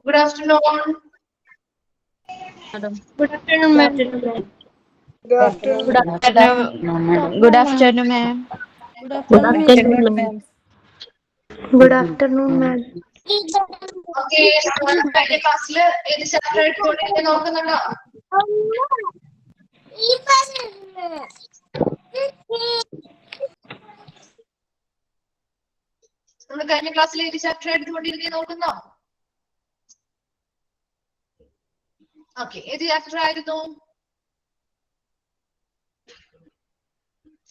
Good afternoon. Madam. Good afternoon, ma'am. Good afternoon. Good afternoon. Good afternoon, ma'am. Good afternoon, ma'am. Good afternoon, ma'am. Okay, കഴിഞ്ഞ ക്ലാസ്സിൽ ഏത് chapter ആയിട്ട് നോക്കുന്നുണ്ടോ? നമ്മൾ കഴിഞ്ഞ ക്ലാസ്സിൽ ഏത് ചാപ്റ്റർ എടുത്തുകൊണ്ടിരിക്കുന്നത് നോക്കുന്നോ? ഓക്കെ, ഏത് ചാപ്റ്റർ ആയിരുന്നു?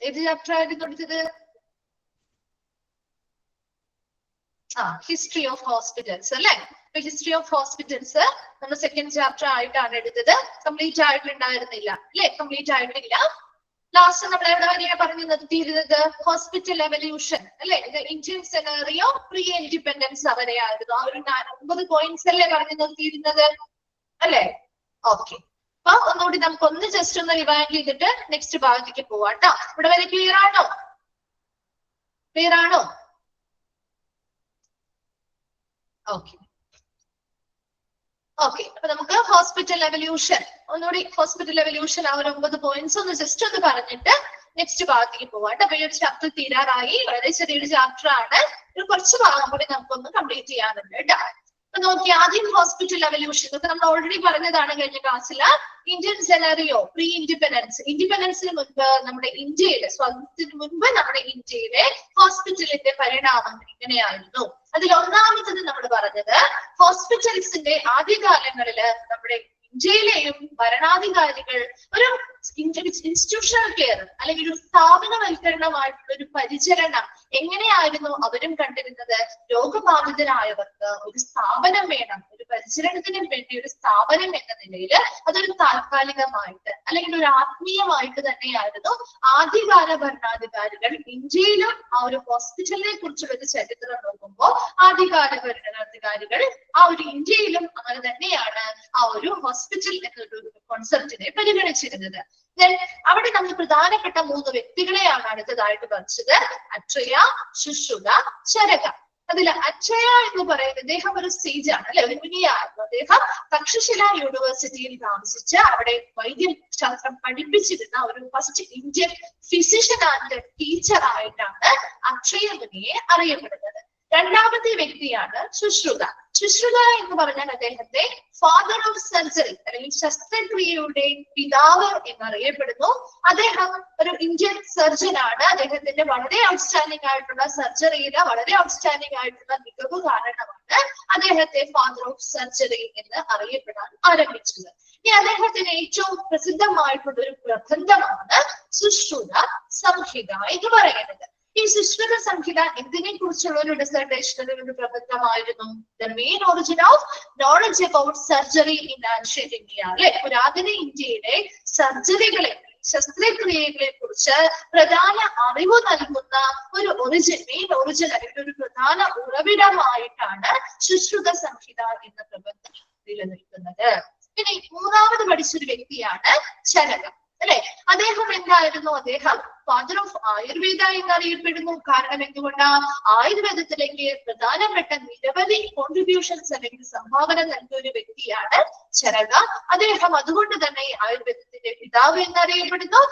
ഏത് ചാപ്റ്റർ ആയിരുന്നു എടുത്തത്? ഹിസ്റ്ററി ഓഫ് ഹോസ്പിറ്റൽസ് അല്ലെ? ഹിസ്റ്ററി ഓഫ് ഹോസ്പിറ്റൽസ് നമ്മൾ സെക്കൻഡ് ചാപ്റ്റർ ആയിട്ടാണ് എടുത്തത്. കംപ്ലീറ്റ് ആയിട്ടുണ്ടായിരുന്നില്ല അല്ലെ? കംപ്ലീറ്റ് ആയിട്ടില്ല. ലാസ്റ്റ് നമ്മൾ എവിടെ വരെയാണ് പറഞ്ഞു നിർത്തിയിരുന്നത്? ഹോസ്പിറ്റൽ എവല്യൂഷൻ അല്ലെ? ഇന്ത്യൻ സെനറിയോ പ്രീ ഇൻഡിപെൻഡൻസ് വരെയായിരുന്നു. ആ ഒരു 9 പോയിന്റ്സ് അല്ലേ പറഞ്ഞു നിർത്തിയിരുന്നത് അല്ലെ? ഓക്കെ, അപ്പൊ ഒന്നുകൂടി നമുക്ക് ഒന്ന് ജസ്റ്റ് ഒന്ന് റിവൈൻഡ് ചെയ്തിട്ട് നെക്സ്റ്റ് ഭാഗത്തേക്ക് പോവാം കേട്ടോ. ഇവിടെ വരെ ക്ലിയർ ആണോ? ക്ലിയർ ആണോ? ഓക്കെ ഓക്കെ, അപ്പൊ നമുക്ക് ഹോസ്പിറ്റൽ എവല്യൂഷൻ ഒന്നുകൂടി ഹോസ്പിറ്റൽ എവല്യൂഷൻ ആ ഒരു 9 പോയിന്റ്സ് ഒന്ന് ജസ്റ്റ് ഒന്ന് പറഞ്ഞിട്ട് നെക്സ്റ്റ് ഭാഗത്തേക്ക് പോവാം. അപ്പൊ ഈ ഒരു ചാപ്റ്റർ തീരാറായി. വളരെ ചെറിയൊരു ചാപ്റ്റർ ആണ്. ഒരു കുറച്ച് ഭാഗം കൂടി നമുക്കൊന്ന് കംപ്ലീറ്റ് ചെയ്യാനുണ്ട് കേട്ടോ. അപ്പൊ നോക്കി, ആദ്യം ഹോസ്പിറ്റൽ എവല്യൂഷൻ ഇതൊക്കെ നമ്മൾ ഓൾറെഡി പറഞ്ഞതാണ് കഴിഞ്ഞ ക്ലാസ്സിൽ. ഇന്ത്യൻ സെനറിയോ പ്രീ ഇൻഡിപെൻഡൻസ്, ഇൻഡിപെൻഡൻസിന് മുൻപ് നമ്മുടെ ഇന്ത്യയിലെ, സ്വാതന്ത്ര്യത്തിന് മുൻപ് നമ്മുടെ ഇന്ത്യയിലെ ഹോസ്പിറ്റലിന്റെ പരിണാമം എങ്ങനെയായിരുന്നു? അതിൽ ഒന്നാമത്തത് നമ്മൾ പറഞ്ഞത് ഹോസ്പിറ്റൽസിന്റെ ആദ്യകാലങ്ങളില് നമ്മുടെ ഇന്ത്യയിലെയും ഭരണാധികാരികൾ ഒരു ഇൻസ്റ്റിറ്റ്യൂഷണൽ കെയർ അല്ലെങ്കിൽ ഒരു സ്ഥാപനവൽക്കരണമായിട്ടുള്ള ഒരു പരിചരണം എങ്ങനെയായിരുന്നു അവരും കണ്ടിരുന്നത്? രോഗബാധിതരായവർക്ക് ഒരു സ്ഥാപനം വേണം, ഒരു പരിചരണത്തിനും വേണ്ടി ഒരു സ്ഥാപനം എന്ന നിലയിൽ അതൊരു താൽക്കാലികമായിട്ട് അല്ലെങ്കിൽ ഒരു ആത്മീയമായിട്ട് തന്നെയായിരുന്നു ആദ്യകാല ഭരണാധികാരികൾ ഇന്ത്യയിലും ആ ഒരു ഹോസ്പിറ്റലിനെ കുറിച്ചുള്ള ഒരു ചരിത്രം നോക്കുമ്പോൾ ആദ്യകാല ഭരണാധികാരികൾ ആ ഒരു ഇന്ത്യയിലും അങ്ങനെ തന്നെയാണ് ആ ഒരു ഹോസ്പിറ്റൽ എന്നൊരു കോൺസെപ്റ്റിനെ പരിഗണിച്ചിരുന്നത്. അവിടെ നമ്മൾ പ്രധാനപ്പെട്ട 3 വ്യക്തികളെയാണ് അടുത്തതായിട്ട് പഠിച്ചത്. അക്ഷയ, ശുശ്രുത, ചരക. അതിൽ അക്ഷയ എന്ന് പറയുന്നത് അദ്ദേഹം ഒരു സേജാണ് അല്ലെ, ഒരു മുനിയായിരുന്നു. അദ്ദേഹം തക്ഷശില യൂണിവേഴ്സിറ്റിയിൽ താമസിച്ച് അവിടെ വൈദ്യശാസ്ത്രം പഠിപ്പിച്ചിരുന്ന ഒരു first Indian physician and teacher ആയിട്ടാണ് അക്ഷയ മുനിയെ അറിയപ്പെടുന്നത്. രണ്ടാമത്തെ വ്യക്തിയാണ് ശുശ്രുത. ശുശ്രുത എന്ന് പറഞ്ഞാൽ അദ്ദേഹത്തെ ഫാദർ ഓഫ് സർജറി അല്ലെങ്കിൽ ശസ്ത്രക്രിയയുടെ പിതാവ് എന്നറിയപ്പെടുന്നു. അദ്ദേഹം ഒരു ഇന്ത്യൻ സർജൻ ആണ്. അദ്ദേഹത്തിന്റെ വളരെ ഔട്ട്സ്റ്റാൻഡിംഗ് ആയിട്ടുള്ള സർജറിയില് വളരെ ഔട്ട്സ്റ്റാൻഡിംഗ് ആയിട്ടുള്ള മികവ് കാരണമാണ് അദ്ദേഹത്തെ ഫാദർ ഓഫ് സർജറി എന്ന് അറിയപ്പെടാൻ ആരംഭിച്ചത്. ഇനി അദ്ദേഹത്തിന് ഏറ്റവും പ്രസിദ്ധമായിട്ടുള്ള ഒരു പ്രബന്ധമാണ് സുശ്രുത സംഹിത എന്ന് പറയുന്നത്. ഈ സുശ്രുത സംഹിത എന്തിനെ കുറിച്ചുള്ള ഒരു ഡിസർട്ടേഷൻ ഒരു പ്രബന്ധമായിരുന്നു? The main origin of knowledge about surgery in ancient India അല്ലെ, പുരാതന ഇന്ത്യയിലെ സർജറികളെ ശസ്ത്രക്രിയകളെ കുറിച്ച് പ്രധാന അറിവ് നൽകുന്ന ഒരു മെയിൻ ഒറിജിൻ അല്ലെങ്കിൽ ഒരു പ്രധാന ഉറവിടമായിട്ടാണ് സുശ്രുത സംഹിത എന്ന പ്രബന്ധം നിലനിൽക്കുന്നത്. ഇനി മൂന്നാമത് പഠിച്ചൊരു വ്യക്തിയാണ് ചരകം അല്ലെ. അദ്ദേഹം എന്തായിരുന്നു? അദ്ദേഹം ഫാദർ ഓഫ് ആയുർവേദ എന്നറിയപ്പെടുന്നു. കാരണം എന്തുകൊണ്ടാ? ആയുർവേദത്തിലേക്ക് പ്രധാനപ്പെട്ട നിരവധി കോൺട്രിബ്യൂഷൻസ് അല്ലെങ്കിൽ സംഭാവന നൽകിയ ഒരു വ്യക്തിയാണ് ചരക. അദ്ദേഹം അതുകൊണ്ട് തന്നെ ആയുർവേദത്തിന്റെ പിതാവ് എന്നറിയപ്പെടുന്നു.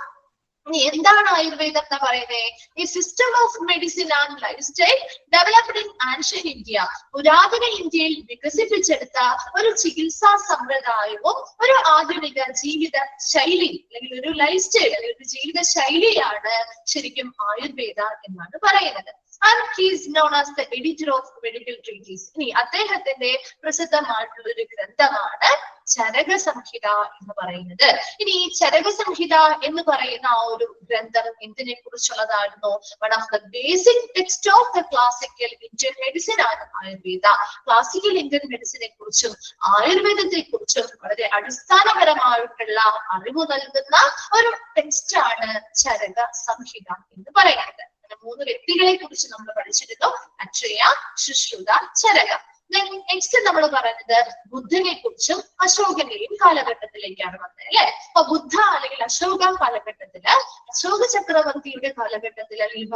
എന്താണ് ആയുർവേദം എന്ന് പറയുന്നത്? ഈ system of medicine and life style developed in ancient India. പുരാതന ഇന്ത്യയിൽ വികസിപ്പിച്ചെടുത്ത ഒരു ചികിത്സാ സമ്പ്രദായവും ഒരു ആധുനിക ജീവിത ശൈലി അല്ലെങ്കിൽ ഒരു ലൈഫ് സ്റ്റൈൽ അല്ലെങ്കിൽ ഒരു ജീവിത ശൈലിയാണ് ശരിക്കും ആയുർവേദ എന്നാണ് പറയുന്നത്. And he is known as the editor of medical treatise. ഇനി അദ്ദേഹത്തിന്റെ പ്രസിദ്ധമായിട്ടുള്ള ഒരു ഗ്രന്ഥമാണ് ചരക സംഹിത എന്ന് പറയുന്നത്. ഇനി ഈ ചരക സംഹിത എന്ന് പറയുന്ന ആ ഒരു ഗ്രന്ഥം എന്തിനെ കുറിച്ചുള്ളതായിരുന്നു? One of the basic text of the classical Indian medicine ആണ് ആയുർവേദ. ക്ലാസിക്കൽ ഇന്ത്യൻ മെഡിസിനെ കുറിച്ചും ആയുർവേദത്തെ കുറിച്ചും വളരെ അടിസ്ഥാനപരമായിട്ടുള്ള അറിവ് നൽകുന്ന ഒരു ടെക്സ്റ്റ് ആണ് ചരക സംഹിത എന്ന് പറയുന്നത്. 3 വ്യക്തികളെ കുറിച്ച് നമ്മൾ പഠിച്ചിരുന്നു. അക്ഷയ, ശുശ്രുത, ചരക. നെക്സ്റ്റ് നമ്മൾ പറയുന്നത് ബുദ്ധനെ കുറിച്ചും അശോകന്റെയും കാലഘട്ടത്തിലേക്കാണ് വന്നത് അല്ലെ. അപ്പൊ ബുദ്ധ അല്ലെങ്കിൽ അശോക കാലഘട്ടത്തില്, അശോക ചക്രവർത്തിയുടെ കാലഘട്ടത്തിൽ അല്ലെങ്കിൽ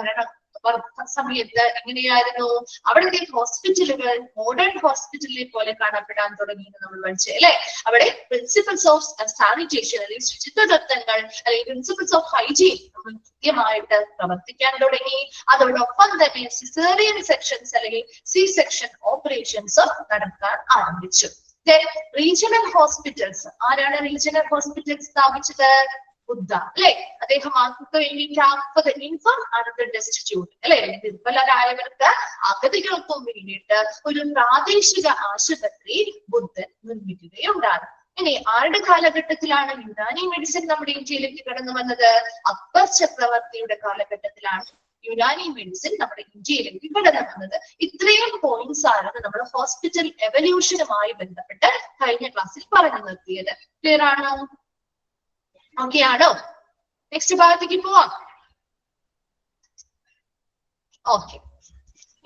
ഭരണ സമയത്ത് എങ്ങനെയായിരുന്നു? അവിടുത്തെ ഹോസ്പിറ്റലുകൾ മോഡേൺ ഹോസ്പിറ്റലിനെ പോലെ കാണപ്പെടാൻ തുടങ്ങിയെന്ന് നമ്മൾ പഠിച്ചു അല്ലെ. അവിടെ പ്രിൻസിപ്പിൾസ് ഓഫ് സാനിറ്റേഷൻ അല്ലെങ്കിൽ ശുചിത്വ തത്വങ്ങൾ അല്ലെങ്കിൽ പ്രിൻസിപ്പിൾസ് ഓഫ് ഹൈജീൻ കൃത്യമായിട്ട് പ്രവർത്തിക്കാൻ തുടങ്ങി. അതോടൊപ്പം തന്നെ സിസേറിയൻ സെക്ഷൻസ് അല്ലെങ്കിൽ സി സെക്ഷൻ ഓപ്പറേഷൻസ് നടക്കാൻ ആരംഭിച്ചു. Regional hospitals. ആരാണ് റീജിയണൽ ഹോസ്പിറ്റൽ സ്ഥാപിച്ചത്? ബുദ്ധ അല്ലെ. അദ്ദേഹം ആർക്ക് വേണ്ടിയിട്ട് ഇൻഫോം ആൻഡ് ഡെസ്റ്റിറ്റ്യൂട്ട് അല്ലെ, ദുർബലരായവർക്ക് അഗതികൾക്കും വേണ്ടിയിട്ട് ഒരു പ്രാദേശിക ആശുപത്രി ബുദ്ധൻ നിർമ്മിക്കുകയുണ്ടായി. ഇനി ആരുടെ കാലഘട്ടത്തിലാണ് യുനാനി മെഡിസിൻ നമ്മുടെ ഇന്ത്യയിലേക്ക് കടന്നു വന്നത്? അക്ബർ ചക്രവർത്തിയുടെ കാലഘട്ടത്തിലാണ് യുനാനി മെഡിസിൻ നമ്മുടെ ഇന്ത്യയിലേക്ക് കടന്നു വന്നത്. ഇത്രയും പോയിന്റ്സ് ആണ് നമ്മൾ ഹോസ്പിറ്റൽ എവല്യൂഷനുമായി ബന്ധപ്പെട്ട് കഴിഞ്ഞ ക്ലാസ്സിൽ പറഞ്ഞു നിർത്തിയത്. ക്ലിയർ ആണോ? ഓക്കെ ആണോ? നെക്സ്റ്റ് ഭാഗത്തേക്ക് പോവാം. ഓക്കെ,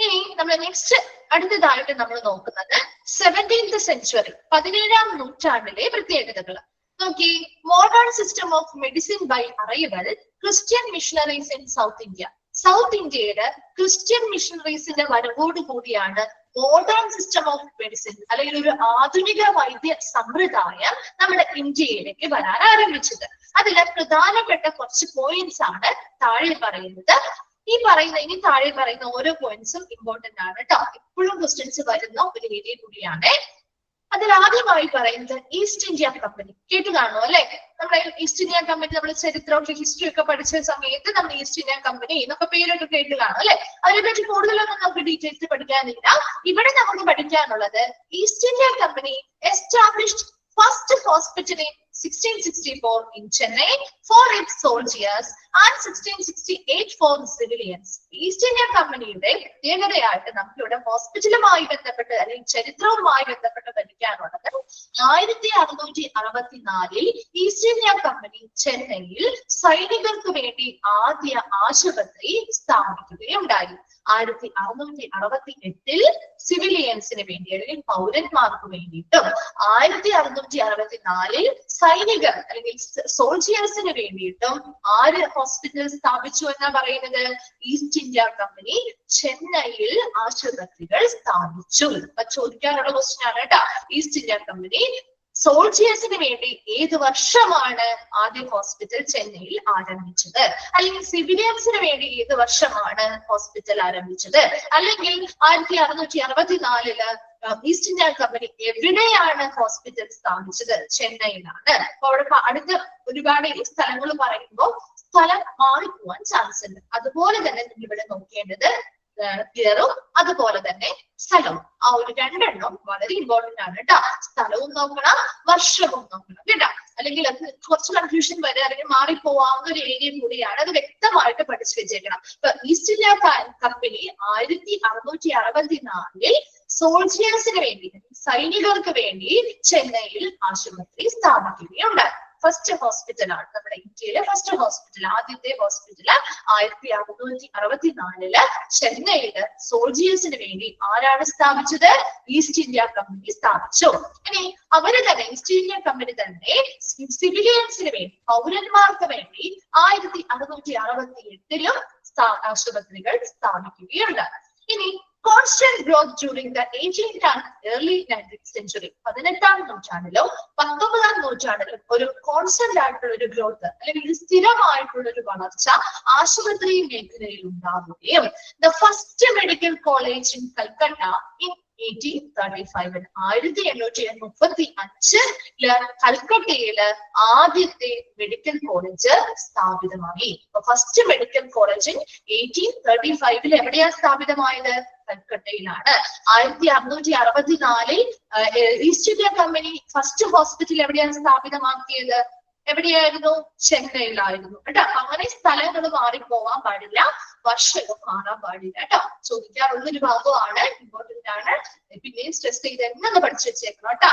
ഇനി നമ്മൾ നെക്സ്റ്റ് അടുത്തതായിട്ട് നമ്മൾ നോക്കുന്നത് 17th സെഞ്ച്വറി 17ാം നൂറ്റാണ്ടിലെ പ്രത്യേകതകൾ. നോക്കി, modern system of medicine by arrival Christian missionaries in South India. South ഇന്ത്യയുടെ ക്രിസ്ത്യൻ മിഷണറീസിന്റെ വരവോട് കൂടിയാണ് മോഡേൺ സിസ്റ്റം ഓഫ് മെഡിസിൻ അല്ലെങ്കിൽ ഒരു ആധുനിക വൈദ്യ സമ്പ്രദായം നമ്മുടെ ഇന്ത്യയിലേക്ക് വരാൻ ആരംഭിച്ചത്. അതിലെ പ്രധാനപ്പെട്ട കുറച്ച് പോയിന്റ്സ് ആണ് താഴെ പറയുന്നത്. ഇനി താഴെ പറയുന്ന ഓരോ പോയിന്റ്സും ഇമ്പോർട്ടന്റ് ആണ് കേട്ടോ. എപ്പോഴും ക്വസ്റ്റ്യൻസ് വരുന്ന ഒരു ഏരിയ കൂടിയാണ്. അതിൽ ആദ്യമായി പറയുന്നത് ഈസ്റ്റ് ഇന്ത്യ കമ്പനി. കേട്ടു കാണുമോ അല്ലെ? നമ്മുടെ ഈസ്റ്റ് ഇന്ത്യ കമ്പനി നമ്മൾ ചരിത്രവും ഹിസ്റ്ററി ഒക്കെ പഠിച്ച സമയത്ത് നമ്മൾ ഈസ്റ്റ് ഇന്ത്യ കമ്പനി എന്നൊക്കെ പേരൊക്കെ കേട്ട് കാണും അല്ലെ. അതിനെപ്പറ്റി കൂടുതലൊന്നും നമുക്ക് ഡീറ്റെയിൽസ് പഠിക്കാനില്ല. ഇവിടെ നമുക്ക് പഠിക്കാനുള്ളത് east India company established first hospital in 1664 in Chennai for its soldiers and 1668 for the civilians. East India കമ്പനിയുടെ പ്രത്യേകതയായിട്ട് നമുക്ക് ഇവിടെ ഹോസ്പിറ്റലുമായി ബന്ധപ്പെട്ട് അല്ലെങ്കിൽ ചരിത്രവുമായി ബന്ധപ്പെട്ട് പഠിക്കാനുള്ളത് 1664 ഈസ്റ്റ് ഇന്ത്യ കമ്പനി ചെന്നൈയിൽ സൈനികർക്ക് വേണ്ടി ആദ്യ ആശുപത്രി സ്ഥാപിക്കുകയുണ്ടായി. 1668 സിവിലിയൻസിന് വേണ്ടി അല്ലെങ്കിൽ പൗരന്മാർക്ക് വേണ്ടിയിട്ടും 1664 സൈനികർ അല്ലെങ്കിൽ സോൾജിയേഴ്സിന് വേണ്ടിയിട്ടും ആര് ഹോസ്പിറ്റൽ സ്ഥാപിച്ചു എന്നാ പറയുന്നത്? ഈസ്റ്റ് ഇന്ത്യ കമ്പനി ചെന്നൈയിൽ ആശുപത്രികൾ സ്ഥാപിച്ചു. അപ്പൊ ചോദിക്കാനുള്ള ക്വസ്റ്റ്യൻ ആണ് കേട്ടോ. ഈസ്റ്റ് ഇന്ത്യ കമ്പനി സോൾജിയേഴ്സിന് വേണ്ടി ഏത് വർഷമാണ് ആദ്യ ഹോസ്പിറ്റൽ ചെന്നൈയിൽ ആരംഭിച്ചത്? അല്ലെങ്കിൽ സിവിലിയൻസിന് വേണ്ടി ഏത് വർഷമാണ് ഹോസ്പിറ്റൽ ആരംഭിച്ചത്? അല്ലെങ്കിൽ 1664 ഈസ്റ്റ് ഇന്ത്യ കമ്പനി എവിടെയാണ് ഹോസ്പിറ്റൽ സ്ഥാപിച്ചത്? ചെന്നൈയിലാണ്. അപ്പൊ അവിടെ അടുത്ത ഒരുപാട് സ്ഥലങ്ങൾ പറയുമ്പോൾ സ്ഥലം മാറിപ്പോവാൻ ചാൻസ് ഉണ്ട്. അതുപോലെ തന്നെ നിങ്ങൾ ഇവിടെ നോക്കേണ്ടത് ഇയറും അതുപോലെ തന്നെ സ്ഥലവും. ആ ഒരു രണ്ടെണ്ണം വളരെ ഇമ്പോർട്ടന്റ് ആണ് കേട്ടോ. സ്ഥലവും നോക്കണം, വർഷവും നോക്കണം കേട്ടോ. അല്ലെങ്കിൽ അത് കുറച്ച് കൺഫ്യൂഷൻ വരെ അല്ലെങ്കിൽ മാറിപ്പോവാവുന്ന ഒരു ഏരിയ കൂടിയാണ്. അത് വ്യക്തമായിട്ട് പഠിച്ചു വെച്ചേക്കണം. ഇപ്പൊ ഈസ്റ്റ് ഇന്ത്യ കമ്പനി 1664 സോൾജിയേഴ്സിന് വേണ്ടി സൈനികർക്ക് വേണ്ടി ചെന്നൈയിൽ ആശുപത്രി സ്ഥാപിക്കുകയുണ്ടായി. ഫസ്റ്റ് ഹോസ്പിറ്റലാണ് നമ്മുടെ ഇന്ത്യയിലെ ഫസ്റ്റ് ഹോസ്പിറ്റൽ. ആദ്യത്തെ ഹോസ്പിറ്റൽ 1664 ചെന്നൈയില് സോൾജിയേഴ്സിന് വേണ്ടി ആരാണ് സ്ഥാപിച്ചത്? ഈസ്റ്റ് ഇന്ത്യ കമ്പനി സ്ഥാപിച്ചു. ഇനി അവര് തന്നെ ഈസ്റ്റ് ഇന്ത്യ കമ്പനി തന്നെ സിവിലിയൻസിന് വേണ്ടി പൗരന്മാർക്ക് വേണ്ടി 1668 ആശുപത്രികൾ സ്ഥാപിക്കുകയുണ്ടായി. ഇനി constant growth during the 18th and early 19th century. 18ാം നൂറ്റാണ്ടിലോ 19ാം നൂറ്റാണ്ടിലും ഒരു കോൺസ്റ്റന്റ് ആയിട്ടുള്ള ഒരു ഗ്രോത്ത് അല്ലെങ്കിൽ സ്ഥിരമായിട്ടുള്ള ഒരു വളർച്ച ആശുപത്രി മേഖലയിൽ ഉണ്ടാവുകയും the first medical college in Calcutta in 1835 1835 കൽക്കട്ടയില് ആദ്യത്തെ മെഡിക്കൽ കോളേജ് സ്ഥാപിതമായി. ഫസ്റ്റ് മെഡിക്കൽ കോളേജ് 1835 എവിടെയാണ് സ്ഥാപിതമായത്? കൽക്കട്ടയിലാണ്. 1664 East India Company first hospital എവിടെയാണ് സ്ഥാപിതമാക്കിയത്? എവിടെയായിരുന്നു? ചെന്നൈയിലായിരുന്നു കേട്ടോ. അങ്ങനെ സ്ഥലങ്ങൾ മാറിപ്പോവാൻ പാടില്ല, വർഷവും മാറാൻ പാടില്ല കേട്ടോ. ചോദിക്കാറുള്ള ഒരു ഭാഗമാണ്, ഇമ്പോർട്ടന്റ് ആണ്. പിന്നെയും സ്ട്രെസ് ചെയ്ത് തന്നെ പഠിച്ചു വെച്ചേക്കണം കേട്ടോ.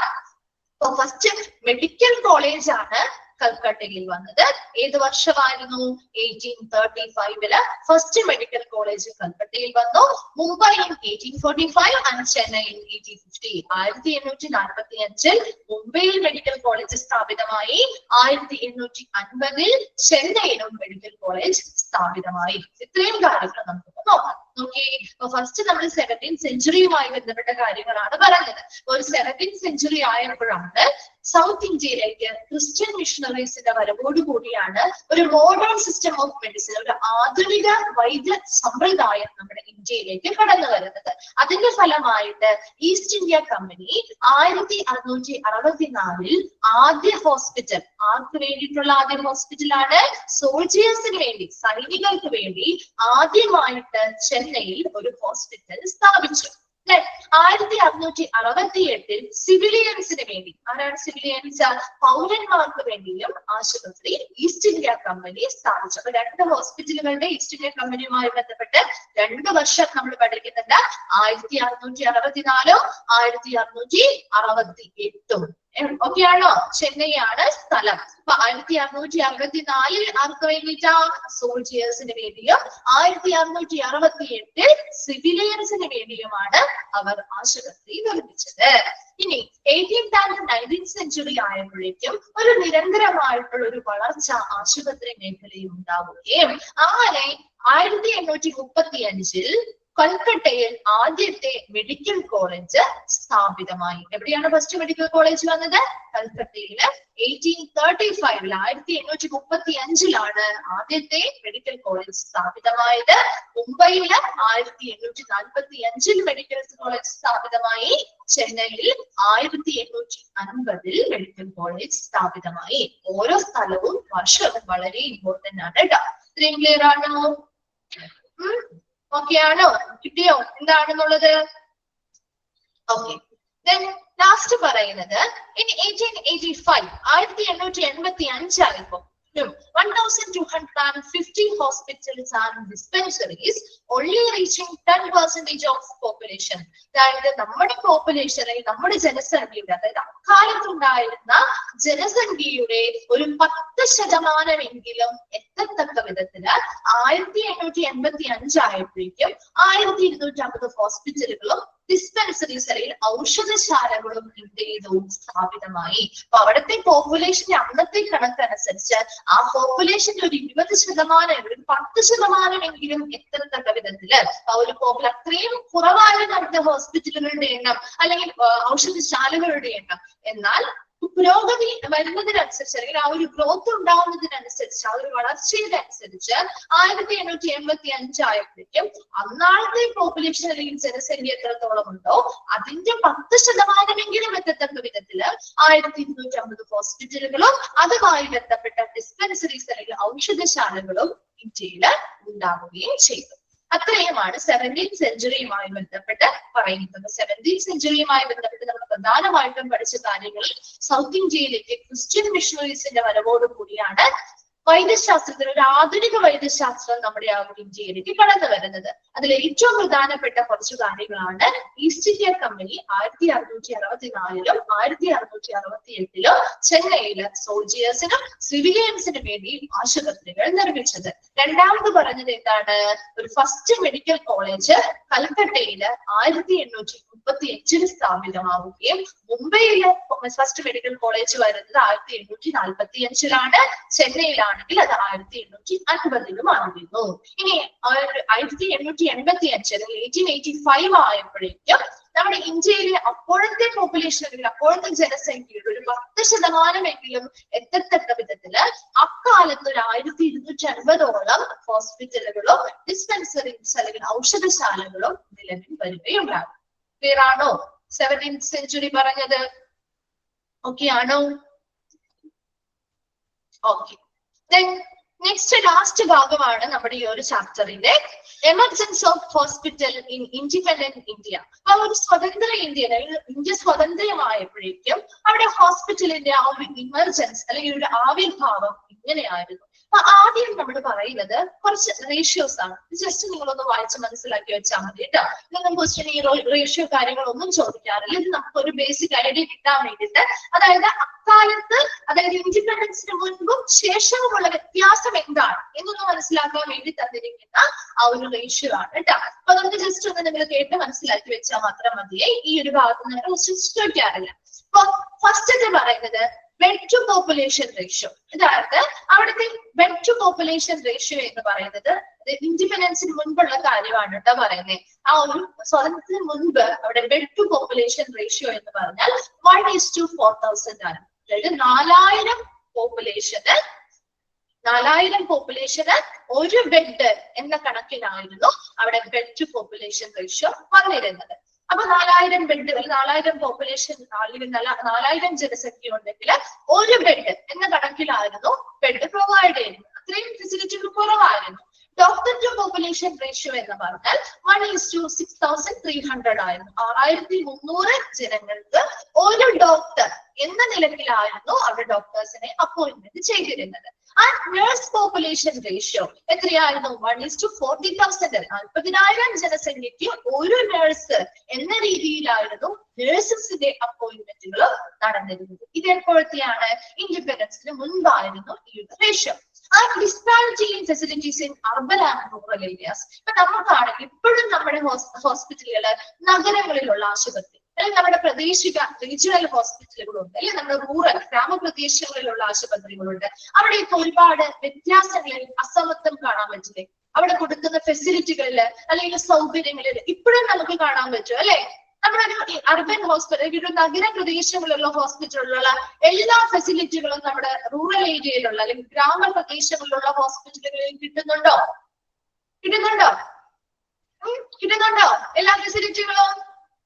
അപ്പൊ ഫസ്റ്റ് മെഡിക്കൽ കോളേജ് ആണ് കൽക്കട്ടയിൽ വന്നത്. ഏത് വർഷമായിരുന്നു? 1835 ഫസ്റ്റ് മെഡിക്കൽ കോളേജ് കൽക്കട്ടയിൽ വന്നു. മുംബൈയിൽ 1845 ആൻഡ് ചെന്നൈയിൽ 1850. 1845 മുംബൈയിൽ മെഡിക്കൽ കോളേജ് സ്ഥാപിതമായി. 1850 ചെന്നൈയിലും മെഡിക്കൽ കോളേജ് സ്ഥാപിതമായി. ഇത്രയും കാര്യങ്ങൾ നമുക്ക് നോക്കാം. നോക്കി, ഫസ്റ്റ് നമ്മൾ 17th സെഞ്ചുറിയുമായി ബന്ധപ്പെട്ട കാര്യങ്ങളാണ് പറഞ്ഞത്. ഒരു 17th സെഞ്ചുറി ആയപ്പോഴാണ് സൗത്ത് ഇന്ത്യയിലേക്ക് ക്രിസ്ത്യൻ മിഷണറീസിന്റെ വരവോടുകൂടിയാണ് ഒരു മോഡേൺ സിസ്റ്റം ഓഫ് മെഡിസിൻ, ഒരു ആധുനിക വൈദ്യ സമ്പ്രദായം നമ്മുടെ ഇന്ത്യയിലേക്ക് കടന്നു വരുന്നത്. അതിന്റെ ഫലമായിട്ട് ഈസ്റ്റ് ഇന്ത്യ കമ്പനി 1664 ആദ്യ ഹോസ്പിറ്റൽ, ആർക്ക് വേണ്ടിയിട്ടുള്ള ആദ്യ ഹോസ്പിറ്റലാണ്? സോൾജിയേഴ്സിന് വേണ്ടി, സൈനികർക്ക് വേണ്ടി ആദ്യമായിട്ട് ചെന്നൈയിൽ ഒരു ഹോസ്പിറ്റൽ സ്ഥാപിച്ചു. 1668 സിവിലിയൻസിന് വേണ്ടി, ആരാണ് സിവിലിയൻസ്? പൗരന്മാർക്ക് വേണ്ടിയും ആശുപത്രി ഈസ്റ്റ് ഇന്ത്യ കമ്പനി സ്ഥാപിച്ചു. അപ്പൊ രണ്ട് ഹോസ്പിറ്റലുകളുടെ ഈസ്റ്റ് ഇന്ത്യ കമ്പനിയുമായി ബന്ധപ്പെട്ട് 2 വർഷം നമ്മൾ പഠിക്കുന്നുണ്ട്. 1664 1668. ഓക്കെയാണോ? ചെന്നൈയാണ് സ്ഥലം. അപ്പൊ 1664 ആർക്ക് വേണ്ടിയിട്ടാ? സോൾജിയേഴ്സിന് വേണ്ടിയും 1668 സിവിലിയൻസിന് വേണ്ടിയുമാണ് അവർ ആശുപത്രി നിർമ്മിച്ചത്. ഇനി 18th and 19th സെഞ്ചുറി ആയപ്പോഴേക്കും ഒരു നിരന്തരമായിട്ടുള്ള ഒരു വളർച്ച ആശുപത്രി മേഖലയിൽ ഉണ്ടാവുകയും അങ്ങനെ 1835 കൽക്കട്ടയിൽ ആദ്യത്തെ മെഡിക്കൽ കോളേജ് സ്ഥാപിതമായി. എവിടെയാണ് ഫസ്റ്റ് മെഡിക്കൽ കോളേജ് വന്നത്? കൽക്കട്ടയില് 1835 1835 ആദ്യത്തെ മെഡിക്കൽ കോളേജ് സ്ഥാപിതമായത്. മുംബൈയില് 1845 മെഡിക്കൽ കോളേജ് സ്ഥാപിതമായി. ചെന്നൈയിൽ 1850 മെഡിക്കൽ കോളേജ് സ്ഥാപിതമായി. ഓരോ സ്ഥലവും വർഷവും വളരെ ഇമ്പോർട്ടന്റ് ആണ് കേട്ടോ. ഇത്രയും ക്ലിയർ ആണോ? ഓക്കെ ആണോ? കിട്ടിയോ എന്താണെന്നുള്ളത്? ഓക്കെ. Then last ലാസ്റ്റ് പറയുന്നത് ഇൻ 1885 ആയപ്പോ 1,250 hospitals and dispensaries only reaching 10% of population. അതായത് നമ്മുടെ പോപ്പുലേഷൻ അല്ലെങ്കിൽ നമ്മുടെ ജനസംഖ്യയുടെ, അതായത് അക്കാലത്തുണ്ടായിരുന്ന ജനസംഖ്യയുടെ ഒരു 10% എത്തത്തക്ക വിധത്തില് 1885 ആയപ്പോഴേക്കും 1250 ഹോസ്പിറ്റലുകളും ഡിസ്പെൻസറീസ് അല്ലെങ്കിൽ ഔഷധശാലകളും ഇന്ത്യയിലും സ്ഥാപിതമായി. അപ്പൊ അവിടുത്തെ പോപ്പുലേഷന്റെ അന്നത്തെ കണക്കനുസരിച്ച് ആ പോപ്പുലേഷന്റെ ഒരു 20%, ഒരു 10% എത്തത്തക്ക വിധത്തില് ഒരു അത്രയും കുറവായിരുന്നു അവിടുത്തെ ഹോസ്പിറ്റലുകളുടെ എണ്ണം അല്ലെങ്കിൽ ഔഷധശാലകളുടെ എണ്ണം. എന്നാൽ പുരോഗതി വരുന്നതിനനുസരിച്ച് അല്ലെങ്കിൽ ആ ഒരു ഗ്രോത്ത് ഉണ്ടാവുന്നതിനനുസരിച്ച്, ആ ഒരു വളർച്ചയുടെ അനുസരിച്ച് 1885 ആയപ്പോഴേക്കും അന്നാളത്തെ പോപ്പുലേഷൻ അല്ലെങ്കിൽ ജനസംഖ്യ എത്രത്തോളം ഉണ്ടോ അതിന്റെ 10% എത്തത്തക്ക വിധത്തില് 1250 ഹോസ്പിറ്റലുകളും അതുമായി ബന്ധപ്പെട്ട ഡിസ്പെൻസറീസ് അല്ലെങ്കിൽ ഔഷധശാലകളും ഇന്ത്യയിൽ ഉണ്ടാവുകയും ചെയ്തു. അത്രയുമാണ് 17th സെഞ്ചുറിയുമായി ബന്ധപ്പെട്ട് പറയുന്നത്. 17th സെഞ്ചുറിയുമായി ബന്ധപ്പെട്ട് നമ്മൾ പ്രധാനമായിട്ടും പഠിച്ച കാര്യങ്ങൾ സൗത്ത് ഇന്ത്യയിലേക്ക് ക്രിസ്ത്യൻ മിഷണറീസിന്റെ വരവോട് കൂടിയാണ് വൈദ്യശാസ്ത്രത്തിൽ ഒരു ആധുനിക വൈദ്യശാസ്ത്രം നമ്മുടെ ആ ഇന്ത്യയിലേക്ക് കടന്നു വരുന്നത്. അതിൽ ഏറ്റവും പ്രധാനപ്പെട്ട കുറച്ചു കാര്യങ്ങളാണ് ഈസ്റ്റ് ഇന്ത്യ കമ്പനി 1664-ലും 1668-ലും ചെന്നൈയില് സോൾജിയേഴ്സിനും സിവിലിയൻസിനും വേണ്ടി ആശുപത്രികൾ നിർമ്മിച്ചത്. രണ്ടാമത് പറഞ്ഞത് എന്താണ്? ഒരു ഫസ്റ്റ് മെഡിക്കൽ കോളേജ് കൽക്കട്ടയില് 1835 സ്ഥാപിതമാവുകയും മുംബൈയിലെ ഫസ്റ്റ് മെഡിക്കൽ കോളേജ് വരുന്നത് 1845-ലാണ്. ചെന്നൈയിലാണ് അത് 1850-ലും ആയിരുന്നു. ഇനി 1885 ആയപ്പോഴേക്കും നമ്മുടെ ഇന്ത്യയിലെ അപ്പോഴത്തെ പോപ്പുലേഷൻ അല്ലെങ്കിൽ അപ്പോഴത്തെ ജനസംഖ്യയുടെ ഒരു 10% എത്തത്തക്ക വിധത്തില് അക്കാലത്ത് ഒരു 1250ഓളം ഹോസ്പിറ്റലുകളും ഡിസ്പെൻസറീസ് അല്ലെങ്കിൽ ഔഷധശാലകളും നിലവിൽ വരികയുണ്ടാകും. ക്ലിയർ ആണോ 17th സെഞ്ചുറി പറഞ്ഞത്? ഓക്കെ ആണോ? ഓക്കെ. നെക്സ്റ്റ് ലാസ്റ്റ് ഭാഗമാണ് നമ്മുടെ ഈ ഒരു ചാപ്റ്ററിന്റെ emergence of hospital in independent India. ആ ഒരു സ്വതന്ത്ര ഇന്ത്യ സ്വതന്ത്രമായപ്പോഴേക്കും അവിടെ ഹോസ്പിറ്റലിന്റെ ആ ഒരു ഇമർജൻസ് അല്ലെങ്കിൽ ഒരു ആവിർഭാവം ഇങ്ങനെയായിരുന്നു. അപ്പൊ ആദ്യം നമ്മൾ പറയുന്നത് കുറച്ച് റേഷ്യോസ് ആണ്. ജസ്റ്റ് നിങ്ങളൊന്ന് വായിച്ച് മനസ്സിലാക്കി വെച്ചാൽ മതി കേട്ടോ. നിങ്ങൾ ക്വസ്റ്റ്യൻ ഈ റേഷ്യോ കാര്യങ്ങളൊന്നും ചോദിക്കാറില്ല. ഇത് നമുക്ക് ഒരു ബേസിക് ഐഡിയ കിട്ടാൻ വേണ്ടിയിട്ട്, അതായത് അക്കാലത്ത്, അതായത് ഇൻഡിപെൻഡൻസിന് മുൻപും ശേഷവുമുള്ള വ്യത്യാസം എന്താണ് എന്നൊന്ന് മനസ്സിലാക്കാൻ വേണ്ടി തന്നിരിക്കുന്ന ആ ഒരു റേഷ്യോ ആണ് കേട്ടോ. അപ്പൊ നമുക്ക് ജസ്റ്റ് ഒന്ന് നിങ്ങൾ കേട്ട് മനസ്സിലാക്കി വെച്ചാൽ മാത്രം മതിയേ. ഈ ഒരു ഭാഗത്ത് നമ്മൾ ചോദിക്കാറില്ല. അപ്പൊ ഫസ്റ്റ് പറയുന്നത് ബെഡ് ടു പോപ്പുലേഷൻ റേഷ്യോ. ഇതാണ് അവിടുത്തെ ബെഡ് ടു പോപ്പുലേഷൻ റേഷ്യോ എന്ന് പറയുന്നത് ഇൻഡിപെൻഡൻസിന് മുൻപുള്ള കാര്യമാണ് കേട്ടോ പറയുന്നത്. ആ ഒരു സ്വാതന്ത്ര്യത്തിന് മുൻപ് അവിടെ ബെഡ് ടു പോപ്പുലേഷൻ റേഷ്യോ എന്ന് പറഞ്ഞാൽ 1:4000 ആണ്. അതായത് 4000 പോപ്പുലേഷന് ഒരു ബെഡ് എന്ന കണക്കിനായിരുന്നു അവിടെ ബെഡ് ടു പോപ്പുലേഷൻ റേഷ്യോ വന്നിരുന്നത്. അപ്പൊ 4000 ബെഡുകൾ, 4000 പോപ്പുലേഷൻ അല്ലെങ്കിൽ 4000 ജനസംഖ്യ ഉണ്ടെങ്കിൽ ഒരു ബെഡ് എന്ന കണക്കിലായിരുന്നു ബെഡ് പ്രൊവൈഡ് ചെയ്യുന്നത്. അത്രയും ഫെസിലിറ്റികൾ കുറവായിരുന്നു. ഡോക്ടർ ടു പോപ്പുലേഷൻ റേഷ്യോ എന്ന് പറഞ്ഞാൽ 1:6300 ആയിരുന്നു. 6300 ജനങ്ങൾക്ക് ഒരു ഡോക്ടർ എന്ന നിലയിലായിരുന്നു അവിടെ ഡോക്ടേഴ്സിനെ അപ്പോയിന്റ്മെന്റ് ചെയ്തിരുന്നത്. ആ നഴ്സ് പോപ്പുലേഷൻ റേഷ്യോ എത്രയായിരുന്നു? 1:40,000. 40,000 ജനസംഖ്യയ്ക്ക് ഒരു നഴ്സ് എന്ന രീതിയിലായിരുന്നു നഴ്സസിന്റെ അപ്പോയിന്റ്മെന്റുകൾ നടന്നിരുന്നത്. ഇത് എപ്പോഴത്തെയാണ്? ഇൻഡിപെൻഡൻസിന് മുൻപായിരുന്നു ഈ ഒരു ratio. Disparity in facilities in urban and rural areas. ഇപ്പൊ നമുക്കാണെങ്കിൽ ഇപ്പോഴും നമ്മുടെ ഹോസ്പിറ്റലുകള് നഗരങ്ങളിലുള്ള ആശുപത്രി അല്ലെങ്കിൽ നമ്മുടെ പ്രാദേശിക റീജിയണൽ ഹോസ്പിറ്റലുകളുണ്ട്, അല്ലെങ്കിൽ നമ്മുടെ റൂറൽ ഗ്രാമപ്രദേശങ്ങളിലുള്ള ആശുപത്രികളുണ്ട്. അവിടെയൊക്കെ ഒരുപാട് വ്യത്യാസങ്ങളിൽ അസമത്വം കാണാൻ പറ്റില്ലേ? അവിടെ കൊടുക്കുന്ന ഫെസിലിറ്റികളില് അല്ലെങ്കിൽ സൗകര്യങ്ങളില് ഇപ്പോഴും നമുക്ക് കാണാൻ പറ്റും അല്ലെ? നമ്മുടെ ഒരു അർബൻ ഹോസ്പിറ്റൽ, ഒരു നഗരപ്രദേശങ്ങളിലുള്ള ഹോസ്പിറ്റലിലുള്ള എല്ലാ ഫെസിലിറ്റികളും നമ്മുടെ റൂറൽ ഏരിയയിലുള്ള അല്ലെങ്കിൽ ഗ്രാമപ്രദേശങ്ങളിലുള്ള ഹോസ്പിറ്റലുകളിൽ കിട്ടുന്നുണ്ടോ? എല്ലാ ഫെസിലിറ്റികളും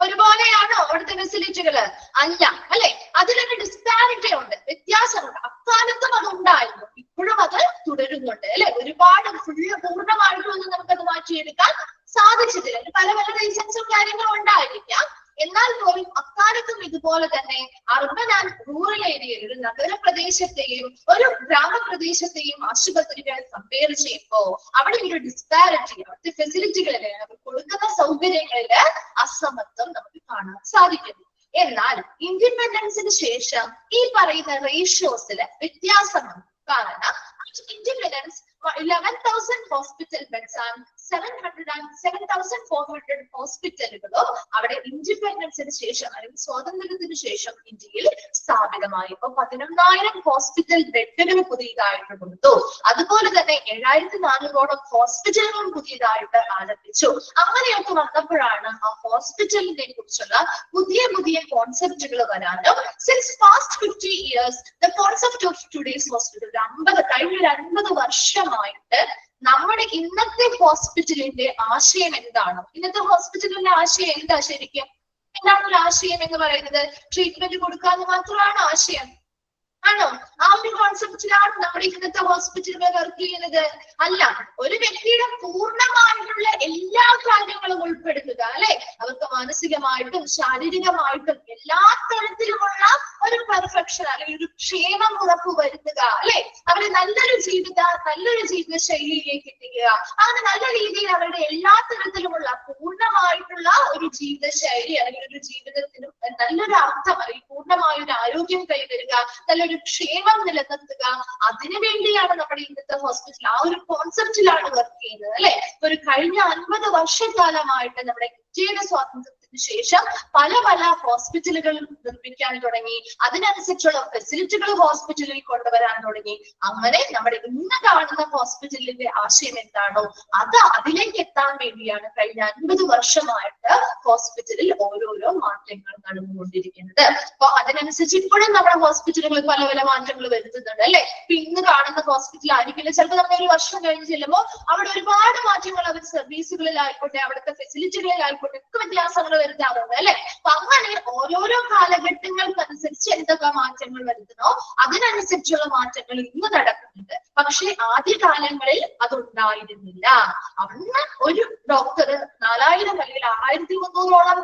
ഒരുപോലെയാണോ അവിടുത്തെ ഫെസിലിറ്റികള്? അല്ല അല്ലെ? അതിലൊരു ഡിസ്പാരിറ്റി ഉണ്ട്, വ്യത്യാസമുണ്ട്. അക്കാലത്തും അതുണ്ടായിരുന്നു, ഇപ്പോഴും അത് തുടരുന്നുണ്ട് അല്ലെ? ഒരുപാട് പൂർണ്ണമായിട്ടും ഒന്നും നമുക്കത് മാറ്റിയെടുക്കാൻ സാധിച്ചിട്ടില്ല. പല റീസൺസും കാര്യങ്ങളും ഉണ്ടായിരിക്കാം. എന്നാൽ പോലും അക്കാലത്തും ഇതുപോലെ തന്നെ അർബൻ ആൻഡ് റൂറൽ ഏരിയയിൽ ഒരു നഗരപ്രദേശത്തെയും ഒരു ഗ്രാമപ്രദേശത്തെയും ആശുപത്രികൾ കമ്പയർ ചെയ്യുമ്പോൾ അവിടെ ഒരു ഡിസ്പാരിറ്റി, അവിടുത്തെ ഫെസിലിറ്റികളില് അവർ കൊടുക്കുന്ന സൗകര്യങ്ങളില് അസമത്വം നമുക്ക് കാണാൻ സാധിക്കുന്നു. എന്നാൽ ഇൻഡിപെൻഡൻസിന് ശേഷം ഈ പറയുന്ന റേഷ്യോസില് വ്യത്യാസമാണ്. കാരണം ഇൻഡിപെൻഡൻസ് 11,000 ഹോസ്പിറ്റൽ ബെഡ്സ് ആൻഡ് 7,400 ഹോസ്പിറ്റലുകളോ അവിടെ ഇൻഡിപെൻഡൻസിന് ശേഷം അല്ലെങ്കിൽ സ്വാതന്ത്ര്യത്തിന് ശേഷം ഇന്ത്യയിൽ സ്ഥാപിതമായി. ഇപ്പൊ 11,000 ഹോസ്പിറ്റൽ ബെഡുകൾ പുതിയതായിട്ട് കൊടുത്തു. അതുപോലെ തന്നെ 7,400 ഹോസ്പിറ്റലുകൾ പുതിയതായിട്ട് ആരംഭിച്ചു. അങ്ങനെയൊക്കെ വന്നപ്പോഴാണ് ആ ഹോസ്പിറ്റലിനെ കുറിച്ചുള്ള പുതിയ പുതിയ കോൺസെപ്റ്റുകൾ വരാനും since past 50 years the concept of today's hospital കഴിഞ്ഞ 50 വർഷമായിട്ട് നമ്മുടെ ഇന്നത്തെ ഹോസ്പിറ്റലിന്റെ ആശയം എന്താണ്? ഇന്നത്തെ ഹോസ്പിറ്റലിന്റെ ആശയം എന്താ ശരിക്കും? എന്താണ് ഒരു ആശയം എന്ന് പറയുന്നത്? ട്രീറ്റ്മെന്റ് കൊടുക്കാന്ന് മാത്രമാണ് ആശയം ആണോ? ആ ഒരു കോൺസെപ്റ്റിലാണ് നമ്മുടെ ഇന്നത്തെ ഹോസ്പിറ്റലുകൾ വർക്ക് ചെയ്യുന്നത്? അല്ല, ഒരു വ്യക്തിയുടെ പൂർണ്ണമായിട്ടുള്ള എല്ലാ കാര്യങ്ങളും ഉൾപ്പെടുത്തുക, അല്ലെ? അവർക്ക് മാനസികമായിട്ടും ശാരീരികമായിട്ടും എല്ലാ തരത്തിലുമുള്ള ഒരു പെർഫെക്ഷൻ അല്ലെങ്കിൽ ഒരു ക്ഷേമം ഉറപ്പുവരുത്തുക, അല്ലെ? അവരെ നല്ലൊരു ജീവിത ശൈലിയിലേക്ക് എത്തിക്കുക. അങ്ങനെ നല്ല രീതിയിൽ അവരുടെ എല്ലാ തരത്തിലുമുള്ള പൂർണ്ണമായിട്ടുള്ള ഒരു ജീവിത ശൈലി അല്ലെങ്കിൽ ഒരു ജീവിതത്തിനും നല്ലൊരു അർത്ഥം അല്ലെങ്കിൽ പൂർണ്ണമായ ഒരു ആരോഗ്യം കൈവരുക, നല്ലൊരു ക്ഷേമം നിലനിർത്തുക. അതിനുവേണ്ടിയാണ് നമ്മുടെ ഇന്നത്തെ ഹോസ്പിറ്റൽ ആ ഒരു കോൺസെപ്റ്റിലാണ് വർക്ക് ചെയ്യുന്നത്, അല്ലെ? ഒരു കഴിഞ്ഞ 50 വർഷക്കാലമായിട്ട് നമ്മുടെ ഇന്ത്യയുടെ സ്വാതന്ത്ര്യത്തിന് ശേഷം പല പല ഹോസ്പിറ്റലുകൾ നിർമ്മിക്കാൻ തുടങ്ങി. അതിനനുസരിച്ചുള്ള ഫെസിലിറ്റികൾ ഹോസ്പിറ്റലിൽ കൊണ്ടുവരാൻ തുടങ്ങി. അങ്ങനെ നമ്മുടെ ഇന്ന് കാണുന്ന ഹോസ്പിറ്റലിന്റെ ആശയം എന്താണോ അതിലേക്ക് എത്താൻ വേണ്ടിയാണ് കഴിഞ്ഞ 50 വർഷമായിട്ട് ഹോസ്പിറ്റലിൽ ഓരോരോ മാറ്റങ്ങൾ നടന്നുകൊണ്ടിരിക്കുന്നത്. അപ്പൊ അതിനനുസരിച്ച് ഇപ്പോഴും നമ്മുടെ ഹോസ്പിറ്റലുകൾ പല പല മാറ്റങ്ങൾ വരുത്തുന്നുണ്ട്, അല്ലെ? ഇപ്പൊ ഇന്ന് കാണുന്ന ഹോസ്പിറ്റൽ ആയിരിക്കില്ല ചിലപ്പോൾ നമ്മൾ ഒരു വർഷം കഴിഞ്ഞ് ചെല്ലുമ്പോൾ അവിടെ ഒരുപാട് മാറ്റങ്ങൾ അവർ സർവീസുകളിലായിക്കോട്ടെ അവിടുത്തെ ഫെസിലിറ്റികളിലായിക്കോട്ടെ ഒക്കെ വ്യത്യാസങ്ങൾ വരുത്താറുണ്ട്, അല്ലെ? അപ്പൊ അങ്ങനെ ഓരോരോ കാലഘട്ടങ്ങൾക്കനുസരിച്ച് എന്തൊക്കെ മാറ്റങ്ങൾ വരുത്തണോ അതിനനുസരിച്ചുള്ള മാറ്റങ്ങൾ ഇന്ന് നടക്കുന്നുണ്ട്. പക്ഷെ ആദ്യകാലങ്ങളിൽ അതുണ്ടായിരുന്നില്ല. അന്ന് ഒരു ഡോക്ടർ 4,000 അല്ലെങ്കിൽ 6,300ഓളം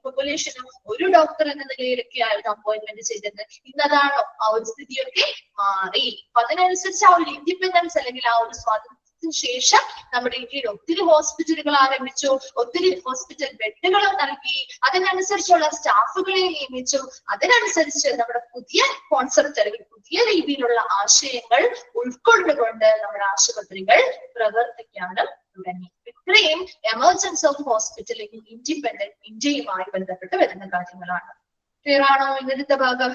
പോപ്പുലേഷനും ഒരു ഡോക്ടർ എന്ന നിലയിലൊക്കെ ആയിരുന്നു അപ്പോയിന്റ്മെന്റ് ചെയ്തത്. ഇന്നതാണോ? ആ ഒരു സ്ഥിതിയൊക്കെ മാറി. അപ്പൊ അതിനനുസരിച്ച് ആ ഒരു ഇൻഡിപെൻഡൻസ് അല്ലെങ്കിൽ ആ ഒരു സ്വാതന്ത്ര്യത്തിന് ശേഷം നമ്മുടെ ഇന്ത്യയിൽ ഒത്തിരി ഹോസ്പിറ്റലുകൾ ആരംഭിച്ചു, ഒത്തിരി ഹോസ്പിറ്റൽ ബെഡുകൾ നൽകി, അതിനനുസരിച്ചുള്ള സ്റ്റാഫുകളെ നിയമിച്ചു. അതിനനുസരിച്ച് നമ്മുടെ പുതിയ കോൺസെപ്റ്റ് അല്ലെങ്കിൽ പുതിയ രീതിയിലുള്ള ആശയങ്ങൾ ഉൾക്കൊണ്ടുകൊണ്ട് നമ്മുടെ ആശുപത്രികൾ പ്രവർത്തിക്കാനും തുടങ്ങി. ഇത്രയും emergence of hospital in independent ഇന്ത്യയുമായി ബന്ധപ്പെട്ട് വരുന്ന കാര്യങ്ങളാണ്. ക്ലിയർ ആണോ ഇന്നത്തെ ഭാഗം?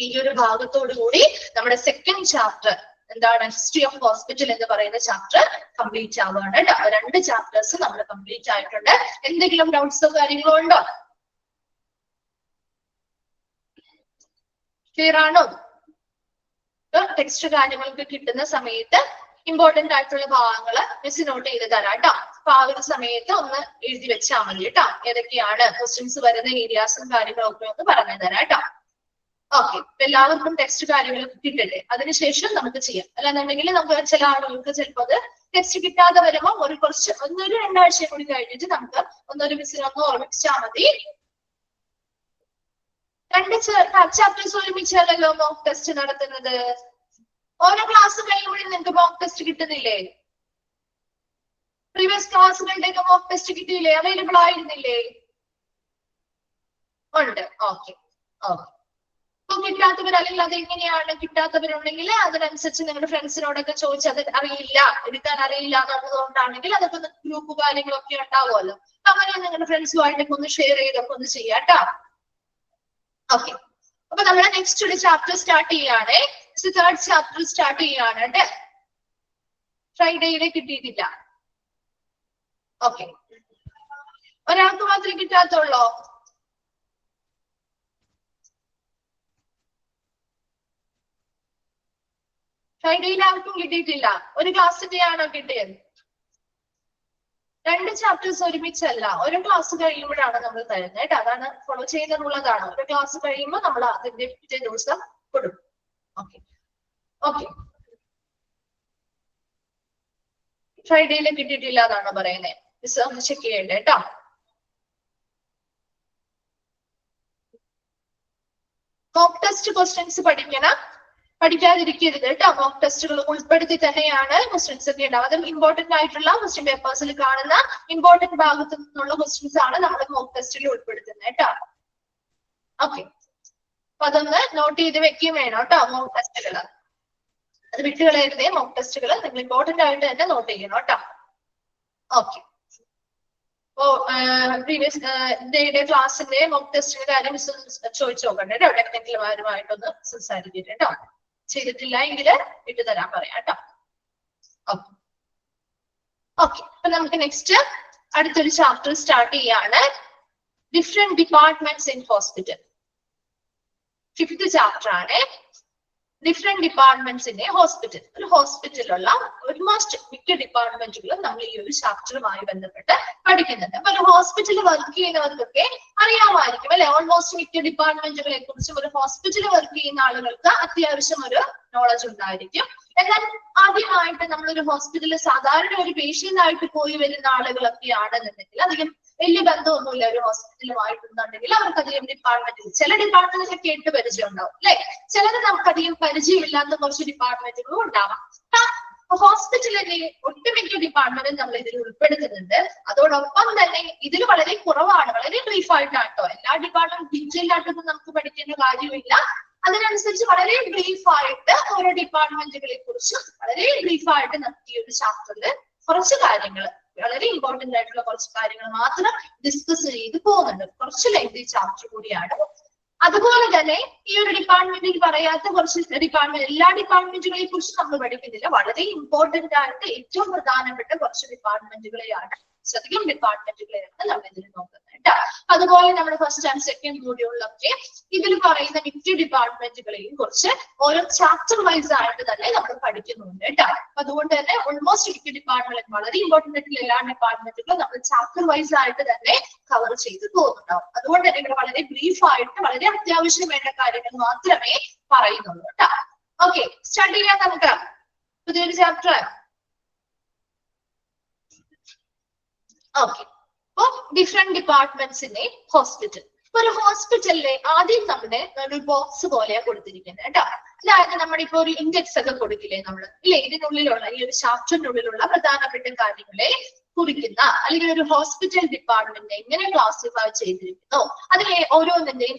ഈ ഒരു ഭാഗത്തോടു കൂടി നമ്മുടെ സെക്കൻഡ് ചാപ്റ്റർ എന്താണ് ഹിസ്റ്ററി ഓഫ് ഹോസ്പിറ്റൽ എന്ന് പറയുന്ന ചാപ്റ്റർ കംപ്ലീറ്റ് ആവുകയാണ് കേട്ടോ. 2 ചാപ്റ്റേഴ്സ് നമ്മൾ കംപ്ലീറ്റ് ആയിട്ടുണ്ട്. എന്തെങ്കിലും ഡൗട്ട്സോ കാര്യങ്ങളോ ഉണ്ടോ? ക്ലിയർ ആണോ? ടെക്സ്റ്റ് കാര്യങ്ങൾക്ക് കിട്ടുന്ന സമയത്ത് ഇമ്പോർട്ടന്റ് ആയിട്ടുള്ള ഭാഗങ്ങള് മിസ് നോട്ട് ചെയ്ത് തരാം കേട്ടോ. അപ്പൊ ആ ഒരു സമയത്ത് ഒന്ന് എഴുതി വെച്ചാൽ മതി കേട്ടോ. ഏതൊക്കെയാണ് ക്വസ്റ്റ്യൻസ് വരുന്ന ഏരിയാസും കാര്യങ്ങളും ഒക്കെ ഒന്ന് പറഞ്ഞു തരാം കേട്ടോ. ഓക്കെ, എല്ലാവർക്കും ടെക്സ്റ്റ് കാര്യങ്ങളൊക്കെ കിട്ടട്ടെ. അതിനുശേഷം നമുക്ക് ചെയ്യാം. അല്ലാന്നുണ്ടെങ്കിൽ നമുക്ക് ചില ആളുകൾക്ക് ചിലപ്പോൾ അത് ടെക്സ്റ്റ് കിട്ടാതെ വരുമ്പോൾ ഒരു 2 ആഴ്ച കൂടി കഴിഞ്ഞിട്ട് നമുക്ക് ഒന്നൊരു മിസ്സിനെ ഒന്ന് ഓർമ്മിപ്പിച്ചാൽ മതി. 2 ചാപ്റ്റേഴ്സ് ഒരുമിച്ചല്ലല്ലോ മോക്ക് ടെസ്റ്റ് നടത്തുന്നത്. ഓരോ ക്ലാസ് കഴിയുമ്പോഴും നിങ്ങൾക്ക് മോക്ക് ടെസ്റ്റ് കിട്ടുന്നില്ലേ? പ്രീവിയസ് ക്ലാസ്സുകളുടെയൊക്കെ മോക്ക് ടെസ്റ്റ് കിട്ടിയില്ലേ? അവൈലബിൾ ആയിരുന്നില്ലേ? ഉണ്ട്. Okay okay. ഇപ്പൊ കിട്ടാത്തവർ അല്ലെങ്കിൽ അത് എങ്ങനെയാണ് കിട്ടാത്തവരുണ്ടെങ്കിൽ അതിനനുസരിച്ച് നിങ്ങളുടെ ഫ്രണ്ട്സിനോടൊക്കെ ചോദിച്ച് അത് അറിയില്ല എടുക്കാൻ അറിയില്ല എന്നുള്ളതുകൊണ്ടാണെങ്കിൽ അതൊക്കെ ഗ്രൂപ്പ് കാര്യങ്ങളൊക്കെ ഉണ്ടാവുമല്ലോ. അങ്ങനെ നിങ്ങളുടെ ഫ്രണ്ട്സുമായിട്ടൊക്കെ ഒന്ന് ഷെയർ ചെയ്തൊക്കെ ഒന്ന് ചെയ്യാം കേട്ടോ. ഓക്കെ, അപ്പൊ നമ്മളെ നെക്സ്റ്റ് ഒരു ചാപ്റ്റർ സ്റ്റാർട്ട് ചെയ്യാണ്. 3rd ചാപ്റ്റർ സ്റ്റാർട്ട് ചെയ്യാണ് കേട്ടെ. ഫ്രൈഡേയിലെ കിട്ടിയിട്ടില്ല. ഓക്കെ, ഒരാൾക്ക് മാത്രമേ കിട്ടാത്തുള്ളൂ. ഫ്രൈഡേയിൽ ആർക്കും കിട്ടിയിട്ടില്ല. ഒരു ക്ലാസ്സിന്റെ ആണോ കിട്ടിയത്? 2 ചാപ്റ്റേഴ്സ് ഒരുമിച്ചല്ല, ഒരു ക്ലാസ് കഴിയുമ്പോഴാണ് നമ്മൾ തരുന്നത് കേട്ടോ. അതാണ് ഫോളോ ചെയ്യുന്നതുള്ളതാണ്. ഒരു ക്ലാസ് കഴിയുമ്പോൾ നമ്മൾ അതിന്റെ പിറ്റേ ദിവസം കൊടുക്കും. ഓക്കെ ഓക്കെ, ഫ്രൈഡേയിൽ കിട്ടിയിട്ടില്ല എന്നാണ് പറയുന്നത്. മിസ് ഒന്ന് ചെക്ക് ചെയ്യണ്ടേ കേട്ടോ. മോക്ക് ടെസ്റ്റ് ക്വസ്റ്റ്യൻസ് പഠിക്കാതിരിക്കരുത് കേട്ടോ. മോക്ക് ടെസ്റ്റുകൾ ഉൾപ്പെടുത്തി തന്നെയാണ് ക്വസ്റ്റ്യൻസ് ഒക്കെ ഉണ്ടാവും. അതും ഇമ്പോർട്ടന്റ് ആയിട്ടുള്ള ക്വസ്റ്റ്യൻ പേപ്പേഴ്സിൽ കാണുന്ന ഇമ്പോർട്ടന്റ് ഭാഗത്തു നിന്നുള്ള ക്വസ്റ്റ്യൻസ് ആണ് നമ്മൾ മോക്ക് ടെസ്റ്റിൽ ഉൾപ്പെടുത്തുന്നത് കേട്ടോ. ഓക്കെ, അപ്പൊ അതൊന്ന് നോട്ട് ചെയ്ത് വെക്കുകയും വേണം കേട്ടോ. മോക്ക് ടെസ്റ്റുകൾ അത് വിട്ടുകളയരുതേ. മോക്ക് ടെസ്റ്റുകൾ നിങ്ങൾ ഇമ്പോർട്ടന്റ് ആയിട്ട് തന്നെ നോട്ട് ചെയ്യണം കേട്ടോ. ഓക്കെ, അപ്പോ പ്രീവിയസ് ഡേയുടെ ക്ലാസ്സിന്റെ മോക്ക് ടെസ്റ്റിന്റെ കാര്യം ചോദിച്ചു നോക്കണ്ടേ കേട്ടോ. ടെക്നിക്കൽമാരുമായിട്ടൊന്ന് സംസാരിക്കട്ടെ കേട്ടോ. ചെയ്തിട്ടില്ല എങ്കിൽ ഇട്ട് തരാൻ പറയാം കേട്ടോ. ഓക്കെ, അപ്പൊ നമുക്ക് നെക്സ്റ്റ് അടുത്തൊരു ചാപ്റ്റർ സ്റ്റാർട്ട് ചെയ്യാണ്. Different departments in hospital. 5th chapter ആണ്. Different departments in hospital. ഒരു ഹോസ്പിറ്റലിലുള്ള ഓൾമോസ്റ്റ് മിക്ക ഡിപ്പാർട്ട്മെന്റുകളും നമ്മൾ ഈ ഒരു ചാപ്റ്ററുമായി ബന്ധപ്പെട്ട് പഠിക്കുന്നുണ്ട്. അപ്പൊ ഒരു ഹോസ്പിറ്റലിൽ വർക്ക് ചെയ്യുന്നവർക്കൊക്കെ അറിയാമായിരിക്കും അല്ലെ, ഓൾമോസ്റ്റ് മിക്ക ഡിപ്പാർട്ട്മെന്റുകളെ കുറിച്ചും. ഒരു ഹോസ്പിറ്റലിൽ വർക്ക് ചെയ്യുന്ന ആളുകൾക്ക് അത്യാവശ്യം ഒരു നോളജ് ഉണ്ടായിരിക്കും. എന്നാൽ ആദ്യമായിട്ട് നമ്മളൊരു ഹോസ്പിറ്റലിൽ സാധാരണ ഒരു പേഷ്യന്റ് ആയിട്ട് പോയി വരുന്ന ആളുകളൊക്കെ ആണെന്നുണ്ടെങ്കിൽ അധികം വലിയ ബന്ധമൊന്നുമില്ല ഒരു ഹോസ്പിറ്റലുമായിട്ടുണ്ടെങ്കിൽ അവർക്ക് അധികം ഡിപ്പാർട്ട്മെന്റിൽ ചില ഡിപ്പാർട്ട്മെന്റിൽ കേട്ട് പരിചയം ഉണ്ടാവും അല്ലെ, ചിലത് നമുക്ക് അധികം പരിചയമില്ലാത്ത കുറച്ച് ഡിപ്പാർട്ട്മെന്റുകളും ഉണ്ടാവാം. ഹോസ്പിറ്റലിലെ ഒട്ടുമിക്ക ഡിപ്പാർട്ട്മെന്റും നമ്മൾ ഇതിൽ ഉൾപ്പെടുത്തുന്നുണ്ട്. അതോടൊപ്പം തന്നെ ഇതിൽ വളരെ കുറവാണ്, വളരെ ബ്രീഫായിട്ടാണ് കേട്ടോ. എല്ലാ ഡിപ്പാർട്ട്മെന്റ് ഡീറ്റെയിൽ ആയിട്ടൊന്നും നമുക്ക് പഠിക്കേണ്ട കാര്യമില്ല. അതിനനുസരിച്ച് വളരെ ബ്രീഫായിട്ട് ഓരോ ഡിപ്പാർട്ട്മെന്റുകളെ കുറിച്ച് വളരെ ബ്രീഫായിട്ട് നമുക്ക് ഈ ഒരു ചാപ്റ്ററിൽ കുറച്ച് കാര്യങ്ങൾ, വളരെ ഇമ്പോർട്ടന്റ് ആയിട്ടുള്ള കുറച്ച് കാര്യങ്ങൾ മാത്രം ഡിസ്കസ് ചെയ്ത് പോകുന്നുണ്ട്. കുറച്ച് ലെങ്തി ചാപ്റ്റർ കൂടിയാണ്. അതുപോലെ തന്നെ ഈ ഒരു ഡിപ്പാർട്ട്മെന്റിൽ പറയാത്ത കുറച്ച് ഡിപ്പാർട്ട്മെന്റ്, എല്ലാ ഡിപ്പാർട്ട്മെന്റുകളെ കുറിച്ച് നമ്മൾ പഠിക്കുന്നില്ല. വളരെ ഇമ്പോർട്ടന്റ് ആയിട്ട് ഏറ്റവും പ്രധാനപ്പെട്ട കുറച്ച് ഡിപ്പാർട്ട്മെന്റുകളെയാണ്, അധികം ഡിപ്പാർട്ട്മെന്റുകളെയാണ് നമ്മൾ ഇതിൽ നോക്കുന്നത് കേട്ടോ. അതുപോലെ നമ്മുടെ ഫസ്റ്റ് ആൻഡ് സെക്കൻഡ് മോഡ്യൂളിലൊക്കെ ഇതിൽ പറയുന്ന മിക്ക ഡിപ്പാർട്ട്മെന്റുകളെയും കുറിച്ച് ഓരോ ചാപ്റ്റർ വൈസ് ആയിട്ട് തന്നെ നമ്മൾ പഠിക്കുന്നുണ്ട് കേട്ടോ. അതുകൊണ്ട് തന്നെ ഓൾമോസ്റ്റ് മിക്ക ഡിപ്പാർട്ട്മെന്റ്, വളരെ ഇമ്പോർട്ടന്റ് ആയിട്ടുള്ള എല്ലാ ഡിപ്പാർട്ട്മെന്റുകളും നമ്മൾ ചാപ്റ്റർ വൈസ് ആയിട്ട് തന്നെ കവർ ചെയ്ത് പോകുന്നുണ്ടാവും. അതുകൊണ്ട് തന്നെ ഇവിടെ വളരെ ബ്രീഫായിട്ട് വളരെ അത്യാവശ്യം വേണ്ട കാര്യങ്ങൾ മാത്രമേ പറയുന്നുള്ളൂ കേട്ടോ. ഓക്കെ, സ്റ്റാർട്ട് ചെയ്യാം നമുക്ക് പുതിയൊരു ചാപ്റ്റർ. ഓക്കെ, അപ്പൊ different departments in A hospital. ഒരു ഹോസ്പിറ്റലിലെ ആദ്യം നമ്മുടെ ഒരു ബോക്സ് പോലെയാ കൊടുത്തിരിക്കുന്നത് കേട്ടോ. അതായത് നമ്മളിപ്പോ ഒരു ഇൻഡെക്സ് ഒക്കെ കൊടുക്കില്ലേ നമ്മൾ ഇല്ലേ, ഇതിനുള്ളിലുള്ള ഈ ഒരു ചാപ്റ്ററിനുള്ളിലുള്ള പ്രധാനപ്പെട്ട കാര്യങ്ങളെ കുറിക്കുന്ന, അല്ലെങ്കിൽ ഒരു ഹോസ്പിറ്റൽ ഡിപ്പാർട്ട്മെന്റ് എങ്ങനെ ക്ലാസിഫൈ ചെയ്തിരിക്കുന്നു, അതിലെ ഓരോന്നിന്റെയും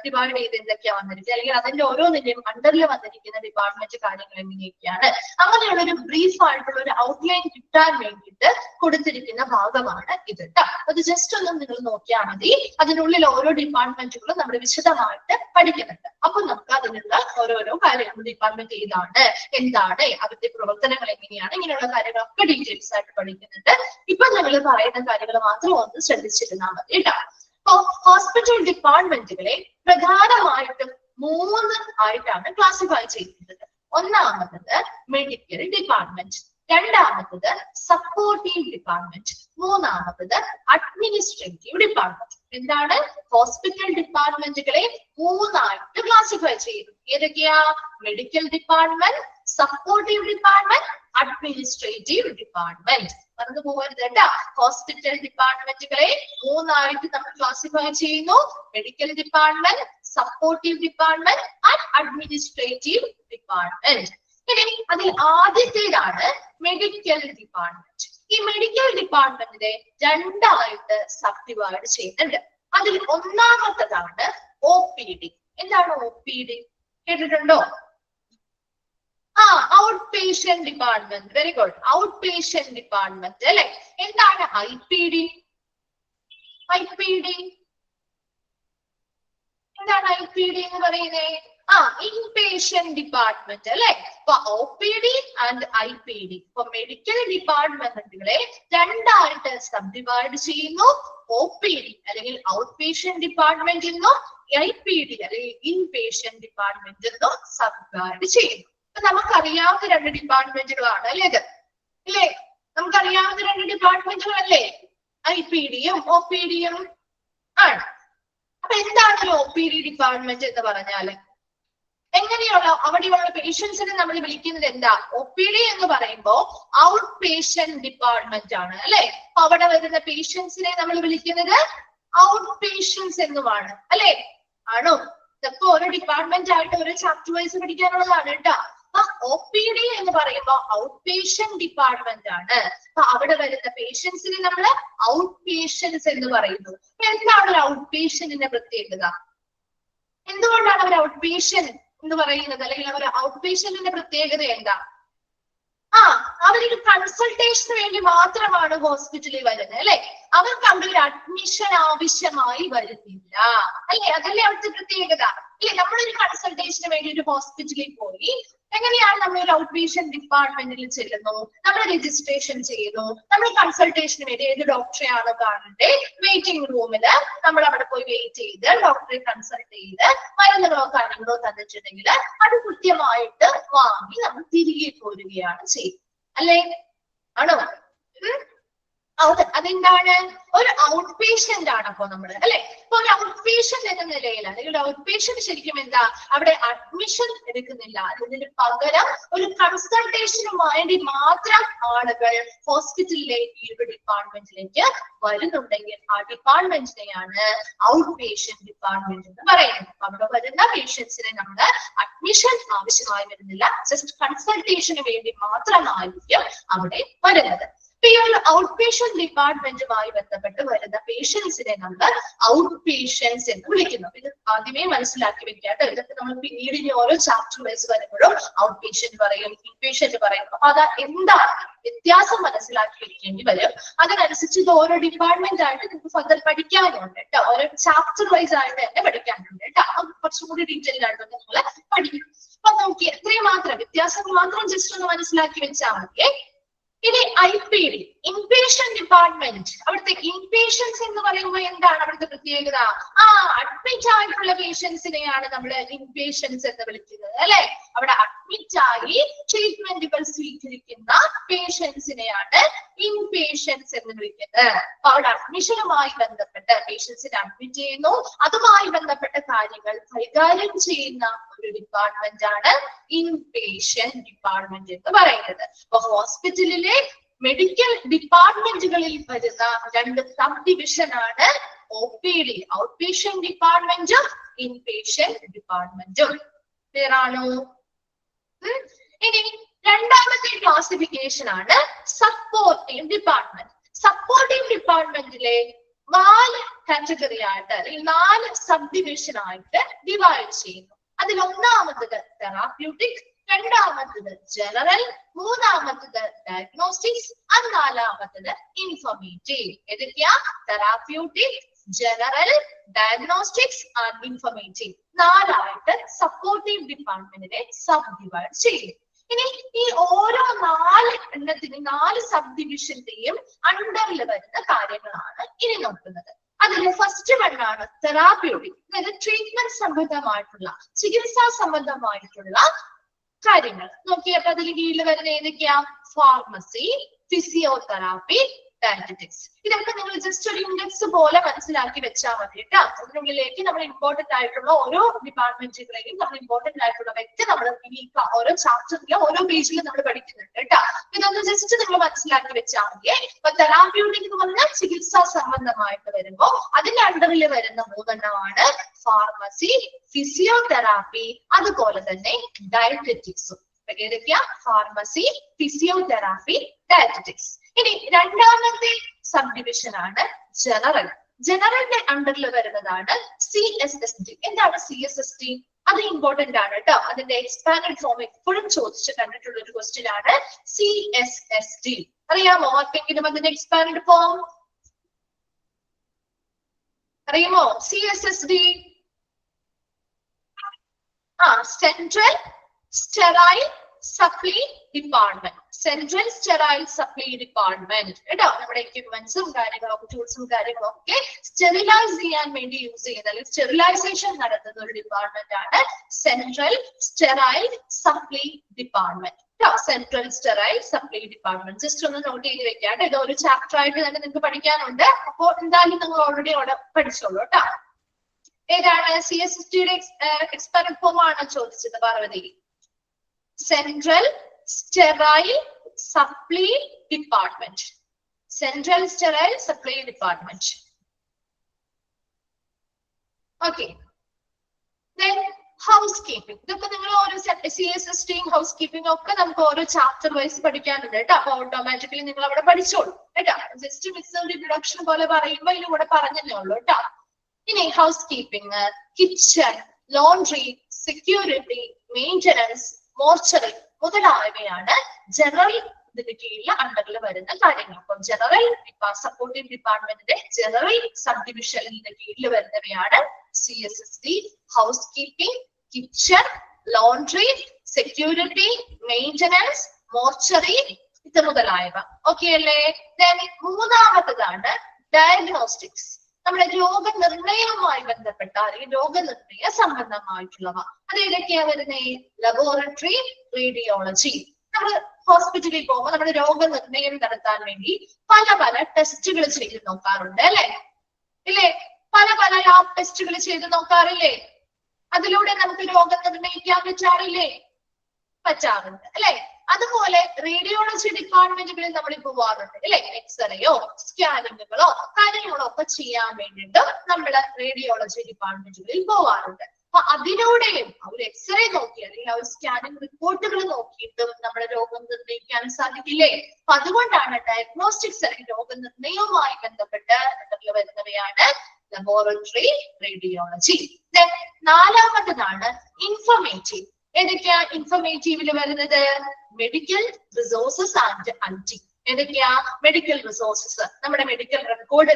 ഡിവൈഡ് ചെയ്ത് എന്തൊക്കെയാ വന്നിരിക്കുന്നത്, അല്ലെങ്കിൽ അതിന്റെ ഓരോന്നിന്റെയും അണ്ടറിൽ വന്നിരിക്കുന്ന ഡിപ്പാർട്ട്മെന്റ് കാര്യങ്ങൾ എങ്ങനെയൊക്കെയാണ്, അങ്ങനെയുള്ള ഒരു ബ്രീഫ് ആയിട്ടുള്ള ഒരു ഔട്ട്ലൈൻ കിട്ടാൻ വേണ്ടിയിട്ട് കൊടുത്തിരിക്കുന്ന ഭാഗമാണ് ഇത് കേട്ടോ. അത് ജസ്റ്റ് ഒന്ന് നിങ്ങൾ നോക്കിയാൽ മതി. അതിനുള്ളിൽ ഓരോ ഡിപ്പാർട്ട്മെന്റുകളും നമ്മൾ വിശദമായിട്ട് പഠിക്കുന്നുണ്ട്. അപ്പൊ നമുക്ക് അതിനുള്ള ഓരോരോ കാര്യങ്ങൾ, ഡിപ്പാർട്ട്മെന്റ് ഏതാണ്, എന്താണ്, അവരുടെ പ്രവർത്തനങ്ങൾ എങ്ങനെയാണ്, ഇങ്ങനെയുള്ള കാര്യങ്ങളൊക്കെ ഡീറ്റെയിൽസ് ആയിട്ട് പഠിക്കുന്നുണ്ട്. ഇപ്പൊ നമ്മൾ പറയുന്ന കാര്യങ്ങൾ മാത്രം ഒന്ന് ശ്രദ്ധിച്ചിരുന്നാൽ മതി കേട്ടോ. അപ്പൊ ഹോസ്പിറ്റൽ ഡിപ്പാർട്ട്മെന്റുകളെ പ്രധാനമായിട്ടും 3 ആയിട്ടാണ് ക്ലാസിഫൈ ചെയ്യുന്നത്. ഒന്നാമത്തത് മെഡിക്കൽ ഡിപ്പാർട്ട്മെന്റ്, രണ്ടാമത്തത് സപ്പോർട്ടീവ് ഡിപ്പാർട്ട്മെന്റ്, മൂന്നാമത്തത് അഡ്മിനിസ്ട്രേറ്റീവ് ഡിപ്പാർട്ട്മെന്റ്. എന്താണ്? ഹോസ്പിറ്റൽ ഡിപ്പാർട്ട്മെന്റുകളെ 3 ആയിട്ട് ക്ലാസിഫൈ ചെയ്യുന്നു. ഏതൊക്കെയാ? Medical department, supportive department, administrative department. പറഞ്ഞു പോകരുത് കേട്ടോ. ഹോസ്പിറ്റൽ ഡിപ്പാർട്ട്മെന്റുകളെ 3 ആയിട്ട് നമ്മൾ ക്ലാസിഫൈ ചെയ്യുന്നു. Medical department, supportive department and administrative department. ഇനി അതിൽ ആദ്യത്തേതാണ് മെഡിക്കൽ ഡിപ്പാർട്ട്മെന്റ്. ഈ മെഡിക്കൽ ഡിപ്പാർട്ട്മെന്റിനെ 2 ആയിട്ട് സബ് ഡിവൈഡ് ചെയ്യുന്നുണ്ട്. അതിൽ ഒന്നാമത്തതാണ് OPD. എന്താണ് OPD? കേട്ടിട്ടുണ്ടോ? Out patient department. Very good. Out patient department അല്ലെ. എന്താണ് IPD? എന്താണ് IPD എന്ന് പറയുന്നേ? ഇൻപേഷ്യന്റ് ഡിപ്പാർട്ട്മെന്റ് അല്ലെ. അപ്പൊ OPD ആൻഡ് IPD. ഇപ്പൊ മെഡിക്കൽ ഡിപ്പാർട്ട്മെന്റുകളെ 2 ആയിട്ട് സബ് ഡിവൈഡ് ചെയ്യുന്നു. OPD അല്ലെങ്കിൽ ഔട്ട് പേഷ്യന്റ് ഡിപ്പാർട്ട്മെന്റ് എന്നും IPD അല്ലെങ്കിൽ ഇൻപേഷ്യന്റ് ഡിപ്പാർട്ട്മെന്റ് എന്നും സബ് ഡിവൈഡ് ചെയ്യുന്നു. അപ്പൊ നമുക്കറിയാവുന്ന 2 ഡിപ്പാർട്ട്മെന്റുകളാണ് അല്ലേ ഇത്? ഇല്ലേ? നമുക്കറിയാവുന്ന 2 ഡിപ്പാർട്ട്മെന്റുകളല്ലേ IPDയും OPDയും ആണ്. അപ്പൊ എന്താണ് ഈ OPD ഡിപ്പാർട്ട്മെന്റ് എന്ന് പറഞ്ഞാല്? എങ്ങനെയുള്ള അവിടെയുള്ള പേഷ്യൻസിനെ നമ്മൾ വിളിക്കുന്നത് എന്താ? OPD എന്ന് പറയുമ്പോ ഔട്ട് പേഷ്യന്റ് ഡിപ്പാർട്ട്മെന്റ് ആണ് അല്ലെ. അപ്പൊ അവിടെ വരുന്ന പേഷ്യൻസിനെ നമ്മൾ വിളിക്കുന്നത് ഔട്ട് പേഷ്യൻസ് എന്നുമാണ് അല്ലെ. ആണോ? ഇതൊക്കെ ഓരോ ഡിപ്പാർട്ട്മെന്റ് ആയിട്ട് ഓരോ ചാപ്റ്റർ വൈസ് പഠിക്കാനുള്ളതാണ് കേട്ടോ. OPD എന്ന് പറയുമ്പോൾ ഔട്ട് പേഷ്യന്റ് ഡിപ്പാർട്ട്മെന്റ് ആണ്. അപ്പൊ അവിടെ വരുന്ന പേഷ്യൻസിനെ നമ്മൾ ഔട്ട് പേഷ്യൻസ് എന്ന് പറയുന്നു. എന്താണ് ഒരു ഔട്ട് പേഷ്യന്റിന്റെ പ്രത്യേകത? എന്തുകൊണ്ടാണ് അവർ ഔട്ട് പേഷ്യന്റ് എന്ന് പറയുന്നത്? അല്ലെങ്കിൽ അവർ ഔട്ട് പേഷ്യന്റിന്റെ പ്രത്യേകത എന്താ? അവർക്ക് കൺസൾട്ടേഷന് വേണ്ടി മാത്രമാണ് ഹോസ്പിറ്റലിൽ വരുന്നത് അല്ലെ. അവർക്ക് അവിടെ ഒരു അഡ്മിഷൻ ആവശ്യമായി വരുന്നില്ല അല്ലെ. അതല്ലേ അവിടുത്തെ പ്രത്യേകത അല്ലെ. നമ്മളൊരു കൺസൾട്ടേഷന് വേണ്ടി ഒരു ഹോസ്പിറ്റലിൽ പോയി എങ്ങനെയാണ് നമ്മൾ ഒരു ഔട്ട് പേഷ്യന്റ് ഡിപ്പാർട്ട്മെന്റിൽ ചെല്ലുന്നു, നമ്മൾ രജിസ്ട്രേഷൻ ചെയ്യുന്നു, നമ്മൾ കൺസൾട്ടേഷന് വേണ്ടി ഏത് ഡോക്ടറെയാണ് കാണണ്ടേ, വെയിറ്റിംഗ് റൂമിൽ നമ്മൾ അവിടെ പോയി വെയിറ്റ് ചെയ്ത് ഡോക്ടറെ കൺസൾട്ട് ചെയ്ത് മരുന്നുകളോ കാര്യങ്ങളോ തന്നിട്ടുണ്ടെങ്കിൽ അത് കൃത്യമായിട്ട് വാങ്ങി നമ്മൾ തിരികെ പോരുകയാണ് ചെയ്യുന്നത് അല്ലെ. ആണോ? അതെന്താണ്? ഒരു ഔട്ട് പേഷ്യന്റ് ആണ് അപ്പൊ നമ്മള് അല്ലെ. ഇപ്പൊ ഒരു ഔട്ട് പേഷ്യന്റ് എന്ന നിലയിൽ അല്ലെങ്കിൽ ഔട്ട് പേഷ്യന്റ് ശരിക്കും എന്താ, അവിടെ അഡ്മിഷൻ എടുക്കുന്നില്ല. അതിന് പകരം ഒരു കൺസൾട്ടേഷന് വേണ്ടി മാത്രം ആളുകൾ ഹോസ്പിറ്റലിലേക്ക് ഈ ഒരു ഡിപ്പാർട്ട്മെന്റിലേക്ക് വരുന്നുണ്ടെങ്കിൽ ആ ഡിപ്പാർട്ട്മെന്റിനെയാണ് ഔട്ട് പേഷ്യന്റ് ഡിപ്പാർട്ട്മെന്റ് എന്ന് പറയുന്നത്. അവിടെ വരുന്ന പേഷ്യൻസിനെ നമ്മള് അഡ്മിഷൻ ആവശ്യമായി വരുന്നില്ല, ജസ്റ്റ് കൺസൾട്ടേഷന് വേണ്ടി മാത്രമായിരിക്കും അവിടെ വരുന്നത്. ഈ ഒരു ഔട്ട് പേഷ്യന്റ് ഡിപ്പാർട്ട്മെന്റുമായി ബന്ധപ്പെട്ട് വരുന്ന പേഷ്യൻസിനെ നമ്മൾ ഔട്ട് പേഷ്യൻസ് എന്ന് വിളിക്കുന്നു. ഇത് ആദ്യമേ മനസ്സിലാക്കി വെക്കാട്ടോ. ഇതൊക്കെ നമ്മൾ പിന്നീട് ഇനി ഓരോ ചാപ്റ്റർ വൈസ് വരുമ്പോഴും ഔട്ട് പേഷ്യന്റ് പറയും, ഇൻ പേഷ്യന്റ് പറയും. അപ്പൊ അത് എന്താണ് വ്യത്യാസം മനസ്സിലാക്കി വെക്കേണ്ടി വരും. അതിനനുസരിച്ച് ഇത് ഓരോ ഡിപ്പാർട്ട്മെന്റ് ആയിട്ട് നിങ്ങൾക്ക് ഫർദർ പഠിക്കാനുണ്ട് കേട്ടോ. ഓരോ ചാപ്റ്റർ വൈസ് ആയിട്ട് തന്നെ പഠിക്കാനുണ്ട് കേട്ടോ. അത് കുറച്ചും കൂടി ഡീറ്റെയിൽ ആയിട്ട് നിങ്ങൾ പഠിക്കും. അപ്പൊ നോക്കി എത്രയും മാത്രം വ്യത്യാസങ്ങൾ മാത്രം ജസ്റ്റ് ഒന്ന് മനസ്സിലാക്കി വെച്ചാൽ മതിയേ. ഇനി IPD ഇൻപേഷ്യന്റ് ഡിപ്പാർട്ട്മെന്റ്, അവിടുത്തെ ഇൻപേഷ്യൻസ് എന്ന് പറയുമ്പോൾ എന്താണ് അവിടുത്തെ പ്രത്യേകത? അഡ്മിറ്റ് ആയിട്ടുള്ള പേഷ്യൻസിനെയാണ് നമ്മൾ ഇൻപേഷ്യൻസ് എന്ന് വിളിക്കുന്നത് അല്ലെ. അവിടെ അഡ്മിറ്റ് ആയി ട്രീറ്റ്മെന്റുകൾ സ്വീകരിക്കുന്ന പേഷ്യൻസിനെയാണ് ഇൻപേഷ്യൻസ് എന്ന് വിളിക്കുന്നത്. അപ്പൊ അവിടെ അഡ്മിഷനുമായി ബന്ധപ്പെട്ട് പേഷ്യൻസിനെ അഡ്മിറ്റ് ചെയ്യുന്നു, അതുമായി ബന്ധപ്പെട്ട കാര്യങ്ങൾ കൈകാര്യം ചെയ്യുന്ന ഒരു ഡിപ്പാർട്ട്മെന്റ് ആണ് ഇൻപേഷ്യന്റ് ഡിപ്പാർട്ട്മെന്റ് എന്ന് പറയുന്നത്. അപ്പൊ ഹോസ്പിറ്റലിലെ മെഡിക്കൽ ഡിപ്പാർട്ട്മെന്റുകളിൽ വരുന്ന രണ്ട് സബ് ഡിവിഷൻ ആണ് OPD ഔട്ട് പേഷ്യന്റ് ഡിപ്പാർട്ട്മെന്റും ഇൻപേഷ്യന്റ് ഡിപ്പാർട്ട്മെന്റും. ക്ലിയർ ആണോ? ഇനി രണ്ടാമത്തെ ക്ലാസിഫിക്കേഷൻ ആണ് സപ്പോർട്ടീവ് ഡിപ്പാർട്ട്മെന്റ്. സപ്പോർട്ടീവ് ഡിപ്പാർട്ട്മെന്റിലെ 4 കാറ്റഗറി ആയിട്ട് അല്ലെങ്കിൽ 4 സബ് ഡിവിഷൻ ആയിട്ട് ഡിവൈഡ് ചെയ്യുന്നു. അതിൽ ഒന്നാമത്തത് തെറാപ്യൂട്ടിക്, രണ്ടാമത്തത് ജനറൽ, മൂന്നാമത്തത് ഡയഗ്നോസ്റ്റിക്സ്, നാലാമത്തത് ഇൻഫോർമേറ്റീവ്. ഏതൊക്കെയാ? Therapeutic, general, diagnostics and informative. 4ആയിട്ട് സപ്പോർട്ടീവ് ഡിപ്പാർട്ട്മെന്റിനെ സബ് ഡിവൈഡ് ചെയ്യും. ഇനി ഈ ഓരോ 4 എണ്ണത്തിന് 4 സബ് ഡിവിഷന്റെയും അണ്ടറിൽ വരുന്ന കാര്യങ്ങളാണ് ഇനി നോക്കുന്നത്. അതിൽ ഫസ്റ്റ് വണ്ണാണ് തെറാപ്യൂട്ടിക്, അതായത് ട്രീറ്റ്മെന്റ് സംബന്ധമായിട്ടുള്ള ചികിത്സാ സംബന്ധമായിട്ടുള്ള കാര്യങ്ങൾ. നോക്കിയപ്പോ അതിൽ കീഴിൽ വരുന്ന ഏതൊക്കെയാ? Pharmacy, physiotherapy, dietetics. ഇതൊക്കെ നിങ്ങൾ ജസ്റ്റ് ഒരു ഇൻഡെക്സ് പോലെ മനസ്സിലാക്കി വെച്ചാൽ മതി കേട്ടോ. അതിനുള്ളിലേക്ക് നമ്മൾ ഇമ്പോർട്ടന്റ് ആയിട്ടുള്ള ഓരോ ഡിപ്പാർട്ട്മെന്റുകളെയും നമ്മൾ ഇമ്പോർട്ടന്റ് ആയിട്ടുള്ള വ്യക്തി നമ്മൾ ഓരോ ചാപ്റ്ററിലും ഓരോ പേജിലും നമ്മൾ പഠിക്കുന്നുണ്ട് കേട്ടോ. ഇതൊന്ന് ജസ്റ്റ് നിങ്ങൾ മനസ്സിലാക്കി വെച്ചാൽ മതി. ഇപ്പൊ തെറാപ്യൂട്ടിക് എന്ന് പറഞ്ഞാൽ ചികിത്സാ സംബന്ധമായിട്ട് വരുമ്പോ അതിന്റെ അണ്ടറിൽ വരുന്ന 3 എണ്ണമാണ് ഫാർമസി, ഫിസിയോതെറാപ്പി, അതുപോലെ തന്നെ ഡയറ്ററ്റിക്സും. ഏതൊക്കെയാ? Pharmacy, physiotherapy, dietetics. ഇനി രണ്ടാമത്തെ സബ് ഡിവിഷൻ ആണ് ജനറൽ. ജനറലിന്റെ അണ്ടറിൽ വരുന്നതാണ് CSSD. എന്താണ് CSSD? അത് ഇമ്പോർട്ടന്റ് ആണ് കേട്ടോ. അതിന്റെ എക്സ്പാൻഡഡ് ഫോം എപ്പോഴും ചോദിച്ചു കണ്ടിട്ടുള്ള ഒരു ക്വസ്റ്റ്യൻ ആണ് CSSD. അറിയാമോ ആർക്കെങ്കിലും അതിന്റെ എക്സ്പാൻഡഡ് ഫോം? അറിയുമോ CSSD? Central sterile supply department. Central sterile supply department കേട്ടോ. നമ്മുടെ എക്യുപ്മെന്റ്സും കാര്യങ്ങളൊക്കെ ടൂൾസും കാര്യങ്ങളൊക്കെ സ്റ്റെറിലൈസ് ചെയ്യാൻ വേണ്ടി യൂസ് ചെയ്യുന്ന അല്ലെങ്കിൽ സ്റ്റെറിലൈസേഷൻ നടത്തുന്ന ഒരു ഡിപ്പാർട്ട്മെന്റ് ആണ് central sterile supply department. Central sterile supply department just ഒന്ന് നോട്ട് ചെയ്ത് വെക്കാം. ഇത് ഒരു ചാപ്റ്റർ ആയിട്ട് തന്നെ നിങ്ങൾക്ക് പഠിക്കാനുണ്ട്. അപ്പോൾ എന്തായാലും നിങ്ങൾ ഓൾറെഡി അവിടെ പഠിച്ചോളൂ കേട്ടോ. ഏതാണ്? CSSDയുടെ എക്സ്പാൻഡഡ് ഫോം ആണ് ചോദിച്ചത് Parvathi. Central sterile supply department. Central sterile supply department. Okay. Then housekeeping, ഇതൊക്കെ നിങ്ങൾ ഓരോ CSSTയും ഹൗസ് കീപ്പിംഗ് ഒക്കെ നമുക്ക് ഓരോ ചാപ്റ്റർ വൈസ് പഠിക്കാനുണ്ട് കേട്ടോ. അപ്പൊ ഓട്ടോമാറ്റിക്കലി നിങ്ങൾ അവിടെ പഠിച്ചോളൂ കേട്ടോ. ജസ്റ്റ് മിക്സഡ് റിപ്രൊഡക്ഷൻ പോലെ പറയുമ്പോ ഇതിലൂടെ പറഞ്ഞതേ ഉള്ളൂ കേട്ടോ. ഇനി house keeping, kitchen, laundry, security, maintenance, mortuary മുതലായവയാണ് ജനറൽ ഇതിന്റെ കീഴിൽ അണ്ടറിൽ വരുന്ന കാര്യങ്ങൾ. അപ്പം ജനറൽ സപ്പോർട്ടിംഗ് ഡിപ്പാർട്ട്മെന്റിന്റെ ജനറൽ സബ് ഡിവിഷനിന്റെ കീഴിൽ വരുന്നവയാണ് CSST, housekeeping, kitchen, laundry, security, maintenance, mortuary ഇത് മുതലായവ. ഓക്കെ അല്ലേ? മൂന്നാമത്തതാണ് ഡയഗ്നോസ്റ്റിക്സ്, നമ്മുടെ രോഗനിർണയവുമായി ബന്ധപ്പെട്ട അല്ലെങ്കിൽ രോഗനിർണയ സംബന്ധമായിട്ടുള്ളവ. അത് ഏതൊക്കെയാ വരുന്നത്? Laboratory, radiology. നമ്മൾ ഹോസ്പിറ്റലിൽ പോകുമ്പോൾ നമ്മുടെ രോഗനിർണയം നടത്താൻ വേണ്ടി പല പല ടെസ്റ്റുകൾ ചെയ്ത് നോക്കാറുണ്ട് അല്ലെ? ഇല്ലേ? പല പല ലാബ് ടെസ്റ്റുകൾ ചെയ്ത് നോക്കാറില്ലേ? അതിലൂടെ നമുക്ക് രോഗം നിർണയിക്കാൻ പറ്റാറുണ്ട് അല്ലെ? അതുപോലെ റേഡിയോളജി ഡിപ്പാർട്ട്മെന്റുകളിൽ നമ്മൾ പോവാറുണ്ട് അല്ലെ? എക്സ്റേയോ സ്കാനിങ്ങുകളോ കാര്യങ്ങളോ ഒക്കെ ചെയ്യാൻ വേണ്ടിയിട്ട് നമ്മൾ റേഡിയോളജി ഡിപ്പാർട്ട്മെന്റുകളിൽ പോവാറുണ്ട്. അപ്പൊ അതിലൂടെയും അവർ എക്സ്റേ നോക്കി അല്ലെങ്കിൽ അവർ സ്കാനിങ് റിപ്പോർട്ടുകൾ നോക്കിയിട്ടും നമ്മുടെ രോഗം നിർണ്ണയിക്കാൻ സാധിക്കില്ലേ? അപ്പൊ അതുകൊണ്ടാണ് ഡയഗ്നോസ്റ്റിക്സ് അല്ലെങ്കിൽ രോഗനിർണയവുമായി ബന്ധപ്പെട്ട് വരുന്നവയാണ് ലബോറട്ടറി, റേഡിയോളജി. നാലാമത്തതാണ് ഇൻഫർമേറ്റീവ്. ഏതൊക്കെയാ ഇൻഫർമേറ്റീവിൽ വരുന്നത്? Medical resources and IT. ഏതൊക്കെയാ? മെഡിക്കൽ റിസോഴ്സസ്, നമ്മുടെ മെഡിക്കൽ റെക്കോർഡ്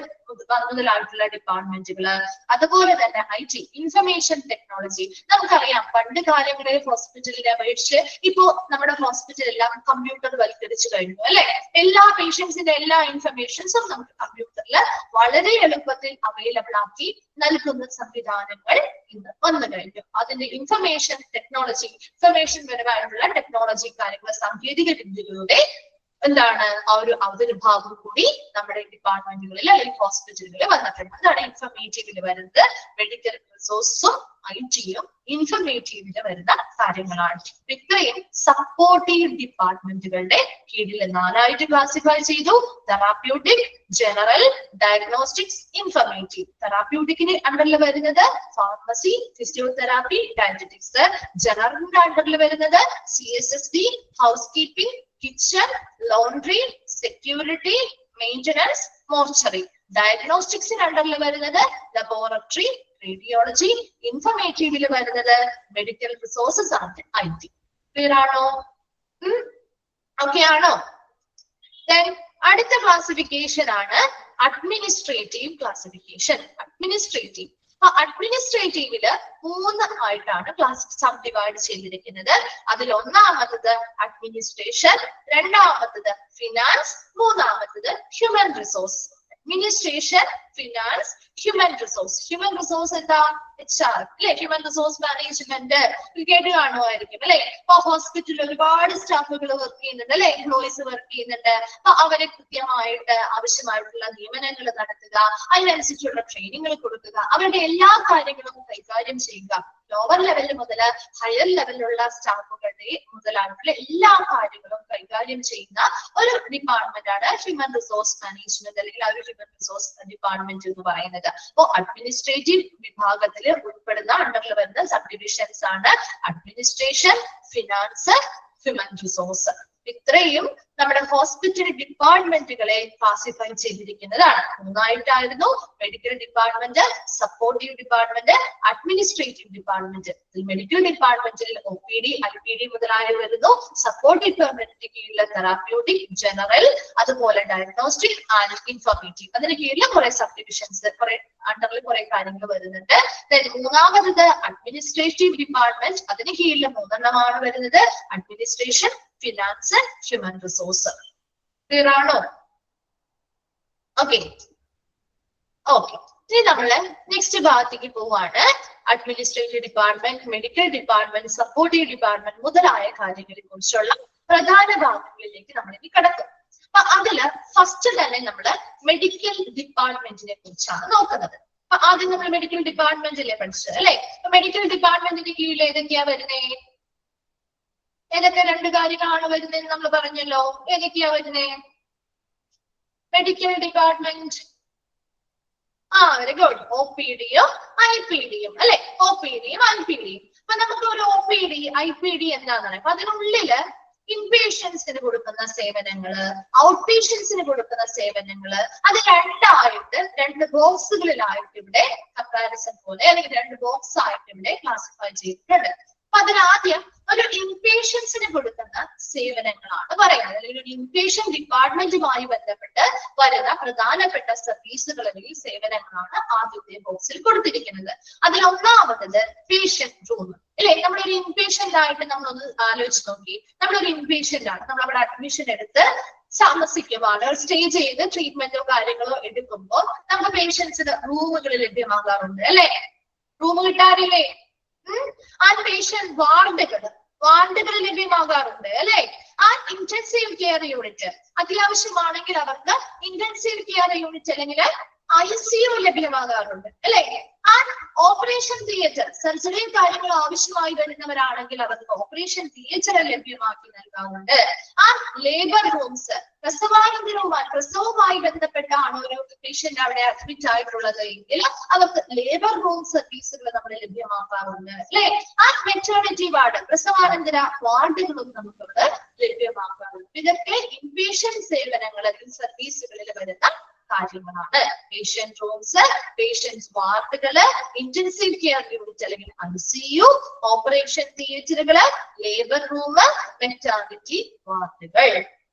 മുതലായിട്ടുള്ള ഡിപ്പാർട്ട്മെന്റുകള്. അതുപോലെ തന്നെ IT, ഇൻഫർമേഷൻ ടെക്നോളജി. നമുക്കറിയാം പണ്ട് കാലങ്ങളിൽ ഹോസ്പിറ്റലിനെ അപേക്ഷിച്ച് ഇപ്പോ നമ്മുടെ ഹോസ്പിറ്റൽ എല്ലാം കമ്പ്യൂട്ടർ വൽക്കരിച്ചു കഴിഞ്ഞു അല്ലെ? എല്ലാ പേഷ്യൻസിന്റെ എല്ലാ ഇൻഫർമേഷൻസും നമുക്ക് കമ്പ്യൂട്ടറിൽ വളരെ എളുപ്പത്തിൽ അവൈലബിൾ ആക്കി നൽകുന്ന സംവിധാനങ്ങൾ ഇന്ന് വന്നു കഴിഞ്ഞു. അതിന്റെ ഇൻഫർമേഷൻ ടെക്നോളജി, ഇൻഫർമേഷൻ പരമായിട്ടുള്ള ടെക്നോളജി കാര്യങ്ങൾ, സാങ്കേതിക വിദ്യകളുടെ എന്താണ് ആ ഒരു ഭാഗം കൂടി നമ്മുടെ ഡിപ്പാർട്ട്മെന്റുകളിൽ അല്ലെങ്കിൽ ഹോസ്പിറ്റലുകളിൽ വന്നിട്ടുണ്ട്. അതാണ് ഇൻഫർമേറ്റീവിൽ വരുന്നത്. മെഡിക്കൽ റിസോഴ്സും IT-യും ഇൻഫർമേറ്റീവില് വരുന്ന കാര്യങ്ങളാണ്. ഇത്രയും സപ്പോർട്ടീവ് ഡിപ്പാർട്ട്മെന്റുകളുടെ കീഴിൽ 4ആയിട്ട് ക്ലാസിഫൈ ചെയ്തു. Therapeutic, general, diagnostics, informative. തെറാപ്യൂട്ടിക്കിന് അണ്ടറിൽ വരുന്നത് ഫാർമസി, ഫിസിയോതെറാപ്പി, ഡയറ്ററ്റിക്സ്. ജനറലിന്റെ അണ്ടറിൽ വരുന്നത് CSST, housekeeping, kitchen, laundry, security, maintenance, mortuary. ഡയഗ്നോസ്റ്റിക്സിന് അണ്ടറിൽ വരുന്നത് ലബോറട്ടറി, റേഡിയോളജി. ഇൻഫർമേറ്റീവിൽ വരുന്നത് medical resources and IT. Clear ആണോ? ഓക്കെ ആണോ? അടുത്ത ക്ലാസിഫിക്കേഷൻ ആണ് അഡ്മിനിസ്ട്രേറ്റീവ് ക്ലാസിഫിക്കേഷൻ. അഡ്മിനിസ്ട്രേറ്റീവ് അഡ്മിനിസ്ട്രേറ്റീവില് 3 ആയിട്ടാണ് സബ് ഡിവൈഡ് ചെയ്തിരിക്കുന്നത്. അതിൽ ഒന്നാമത്തത് അഡ്മിനിസ്ട്രേഷൻ, രണ്ടാമത്തത് ഫിനാൻസ്, മൂന്നാമത്തത് human resource. Administration, finance, human resource. Human resource എന്താ? HR അല്ലെ? ഹ്യൂമൻ റിസോഴ്സ് മാനേജ്മെന്റ് കേട്ട് കാണുമായിരിക്കും അല്ലെ? ഇപ്പൊ ഹോസ്പിറ്റലിൽ ഒരുപാട് സ്റ്റാഫുകൾ വർക്ക് ചെയ്യുന്നുണ്ട് അല്ലെ? എംപ്ലോയീസ് വർക്ക് ചെയ്യുന്നുണ്ട്. അപ്പൊ അവരെ കൃത്യമായിട്ട് ആവശ്യമായിട്ടുള്ള നിയമനങ്ങൾ നടത്തുക, അതിനനുസരിച്ചുള്ള ട്രെയിനിങ്ങൾ കൊടുക്കുക, അവരുടെ എല്ലാ കാര്യങ്ങളും കൈകാര്യം ചെയ്യുക. ലോവർ ലെവലിൽ മുതൽ ഹയർ ലെവലിലുള്ള സ്റ്റാഫുകളുടെ മുതലായിട്ടുള്ള എല്ലാ കാര്യങ്ങളും കൈകാര്യം ചെയ്യുന്ന ഒരു ഡിപ്പാർട്ട്മെന്റ് ആണ് ഹ്യൂമൻ റിസോഴ്സ് മാനേജ്മെന്റ് അല്ലെങ്കിൽ ആ ഒരു ഹ്യൂമൻ റിസോഴ്സ് ഡിപ്പാർട്ട്മെന്റ് എന്ന് പറയുന്നത്. അപ്പോ അഡ്മിനിസ്ട്രേറ്റീവ് വിഭാഗത്തിൽ ഉൾപ്പെടുന്ന അണ്ടറിൽ വരുന്ന സബ് ഡിവിഷൻസ് ആണ് അഡ്മിനിസ്ട്രേഷൻ, ഫിനാൻസ്, ഹ്യൂമൻ റിസോഴ്സ്. ഇത്രയും നമ്മുടെ ഹോസ്പിറ്റൽ ഡിപ്പാർട്ട്മെന്റുകളെ ക്ലാസിഫൈ ചെയ്തിരിക്കുന്നതാണ്. 3ആയിട്ടായിരുന്നു medical department, supportive department, administrative department. Medical ഡിപ്പാർട്ട്മെന്റിൽ OPD, IPD മുതലായവ വരുന്നു. സപ്പോർട്ട് ഡിപ്പാർട്ട്മെന്റിന് കീഴിൽ തെറാപ്യൂട്ടിക്, ജനറൽ, അതുപോലെ ഡയഗ്നോസ്റ്റിക് ആൻഡ് ഇൻഫർമേറ്റീവ്. അതിന് കീഴിൽ കുറെ സബ് ഡിവിഷൻസ്, കുറെ അണ്ടറിൽ കുറെ കാര്യങ്ങൾ വരുന്നുണ്ട്. മൂന്നാമത് അഡ്മിനിസ്ട്രേറ്റീവ് ഡിപ്പാർട്ട്മെന്റ്, അതിന് കീഴിൽ 3 വരുന്നത്. Administration, finance, human resource. Clear ആണോ? ഓക്കെ. ഇനി നമ്മള് നെക്സ്റ്റ് ഭാഗത്തേക്ക് പോവാണ്. Administrative department, medical department, supportive department മുതലായ കാര്യങ്ങളെ കുറിച്ചുള്ള പ്രധാന ഭാഗങ്ങളിലേക്ക് നമ്മൾ ഇനി കടക്കും. അപ്പൊ അതില് ഫസ്റ്റ് തന്നെ നമ്മള് മെഡിക്കൽ ഡിപ്പാർട്ട്മെന്റിനെ കുറിച്ചാണ് നോക്കുന്നത്. അപ്പൊ ആദ്യം നമ്മൾ മെഡിക്കൽ ഡിപ്പാർട്ട്മെന്റിലെ പഠിച്ചത് അല്ലെ? മെഡിക്കൽ ഡിപ്പാർട്ട്മെന്റിന്റെ കീഴിൽ ഏതൊക്കെയാ വരുന്നേ? ഏതൊക്കെ 2 കാര്യങ്ങളാണ് വരുന്നതെന്ന് നമ്മൾ പറഞ്ഞല്ലോ. ഏതൊക്കെയാ വരുന്നേ? Medical department very good. O P ഡിയും ഐ പി ഡിയും അല്ലെ, ഒ പി ഡിയും ഐ പി ഡിയും. അപ്പൊ നമുക്ക് ഒരു O P D I P D എന്താണെന്ന് പറയാം. അപ്പൊ അതിനുള്ളില് ഇൻപേഷ്യൻസിന് കൊടുക്കുന്ന സേവനങ്ങള്, ഔട്ട് പേഷ്യൻസിന് കൊടുക്കുന്ന സേവനങ്ങള്, അത് രണ്ടായിട്ട് 2 ബോക്സുകളിലായിട്ട് ഇവിടെ കമ്പാരിസൺ പോലെ അല്ലെങ്കിൽ 2 ബോക്സ് ആയിട്ട് ഇവിടെ ക്ലാസിഫൈ ചെയ്തിട്ടുണ്ട്. അപ്പൊ അതിനാദ്യം ഒരു ഇൻപേഷ്യൻസിന് കൊടുക്കുന്ന സേവനങ്ങളാണ് പറയുന്നത്, അല്ലെങ്കിൽ ഒരു ഇൻപേഷ്യൻ ഡിപ്പാർട്ട്മെന്റുമായി ബന്ധപ്പെട്ട് വരുന്ന പ്രധാനപ്പെട്ട സർവീസുകൾ അല്ലെങ്കിൽ സേവനങ്ങളാണ് ആദ്യത്തെ ബോക്സിൽ കൊടുത്തിരിക്കുന്നത്. അതിൽ ഒന്നാമത്തത് പേഷ്യന്റ് റൂം അല്ലെ. നമ്മളൊരു ഇൻപേഷ്യന്റ് ആയിട്ട് നമ്മളൊന്ന് ആലോചിച്ച് നോക്കി. നമ്മളൊരു ഇൻപേഷ്യന്റ് ആണ്, നമ്മൾ അവിടെ അഡ്മിഷൻ എടുത്ത് താമസിക്കുവാണ്, സ്റ്റേ ചെയ്ത് ട്രീറ്റ്മെന്റോ കാര്യങ്ങളോ എടുക്കുമ്പോൾ നമുക്ക് പേഷ്യൻസിന് റൂമുകൾ ലഭ്യമാകാറുണ്ട് അല്ലെ. റൂം കിട്ടാറില്ലേ? പേഷ്യന്റ് വാർഡുകൾ ലഭ്യമാകാറുണ്ട് അല്ലെ. ഇന്റൻസീവ് കെയർ യൂണിറ്റ് അത്യാവശ്യമാണെങ്കിൽ അവർക്ക് ഇന്റൻസീവ് കെയർ യൂണിറ്റ് അല്ലെങ്കിൽ ICU ലഭ്യമാകാറുണ്ട് അല്ലെ. ഓപ്പറേഷൻ തിയേറ്റർ, സർജറിയും കാര്യങ്ങളും ആവശ്യമായി വരുന്നവരാണെങ്കിൽ അവർക്ക് ഓപ്പറേഷൻ തിയേറ്റർ ലഭ്യമാക്കി നൽകാറുണ്ട്. ലേബർ റൂംസ്, പ്രസവവുമായി ബന്ധപ്പെട്ടാണ് ഒരു പേഷ്യന്റ് അവിടെ അഡ്മിറ്റ് ആയിട്ടുള്ളത് എങ്കിൽ അവർക്ക് ലേബർ റൂം സർവീസുകൾ നമ്മൾ ലഭ്യമാക്കാറുണ്ട് അല്ലെ. മെറ്റേണിറ്റി വാർഡ്, പ്രസവാനന്തര വാർഡുകളും നമുക്കവിടെ ലഭ്യമാക്കാറുണ്ട്. ഇതൊക്കെ ഇൻപേഷ്യൻ സേവനങ്ങൾ അല്ലെങ്കിൽ സർവീസുകളിൽ വരുന്ന കാര്യങ്ങളാണ്. പേഷ്യന്റ് റൂംസ്, പേഷ്യന്റ് വാർഡുകള്, ഇന്റൻസീവ് കെയർ യൂണിറ്റ് അല്ലെങ്കിൽ ICU, ഓപ്പറേഷൻ തിയേറ്ററുകള്, ലേബർ റൂം, മെറ്റേണിറ്റി വാർഡുകൾ.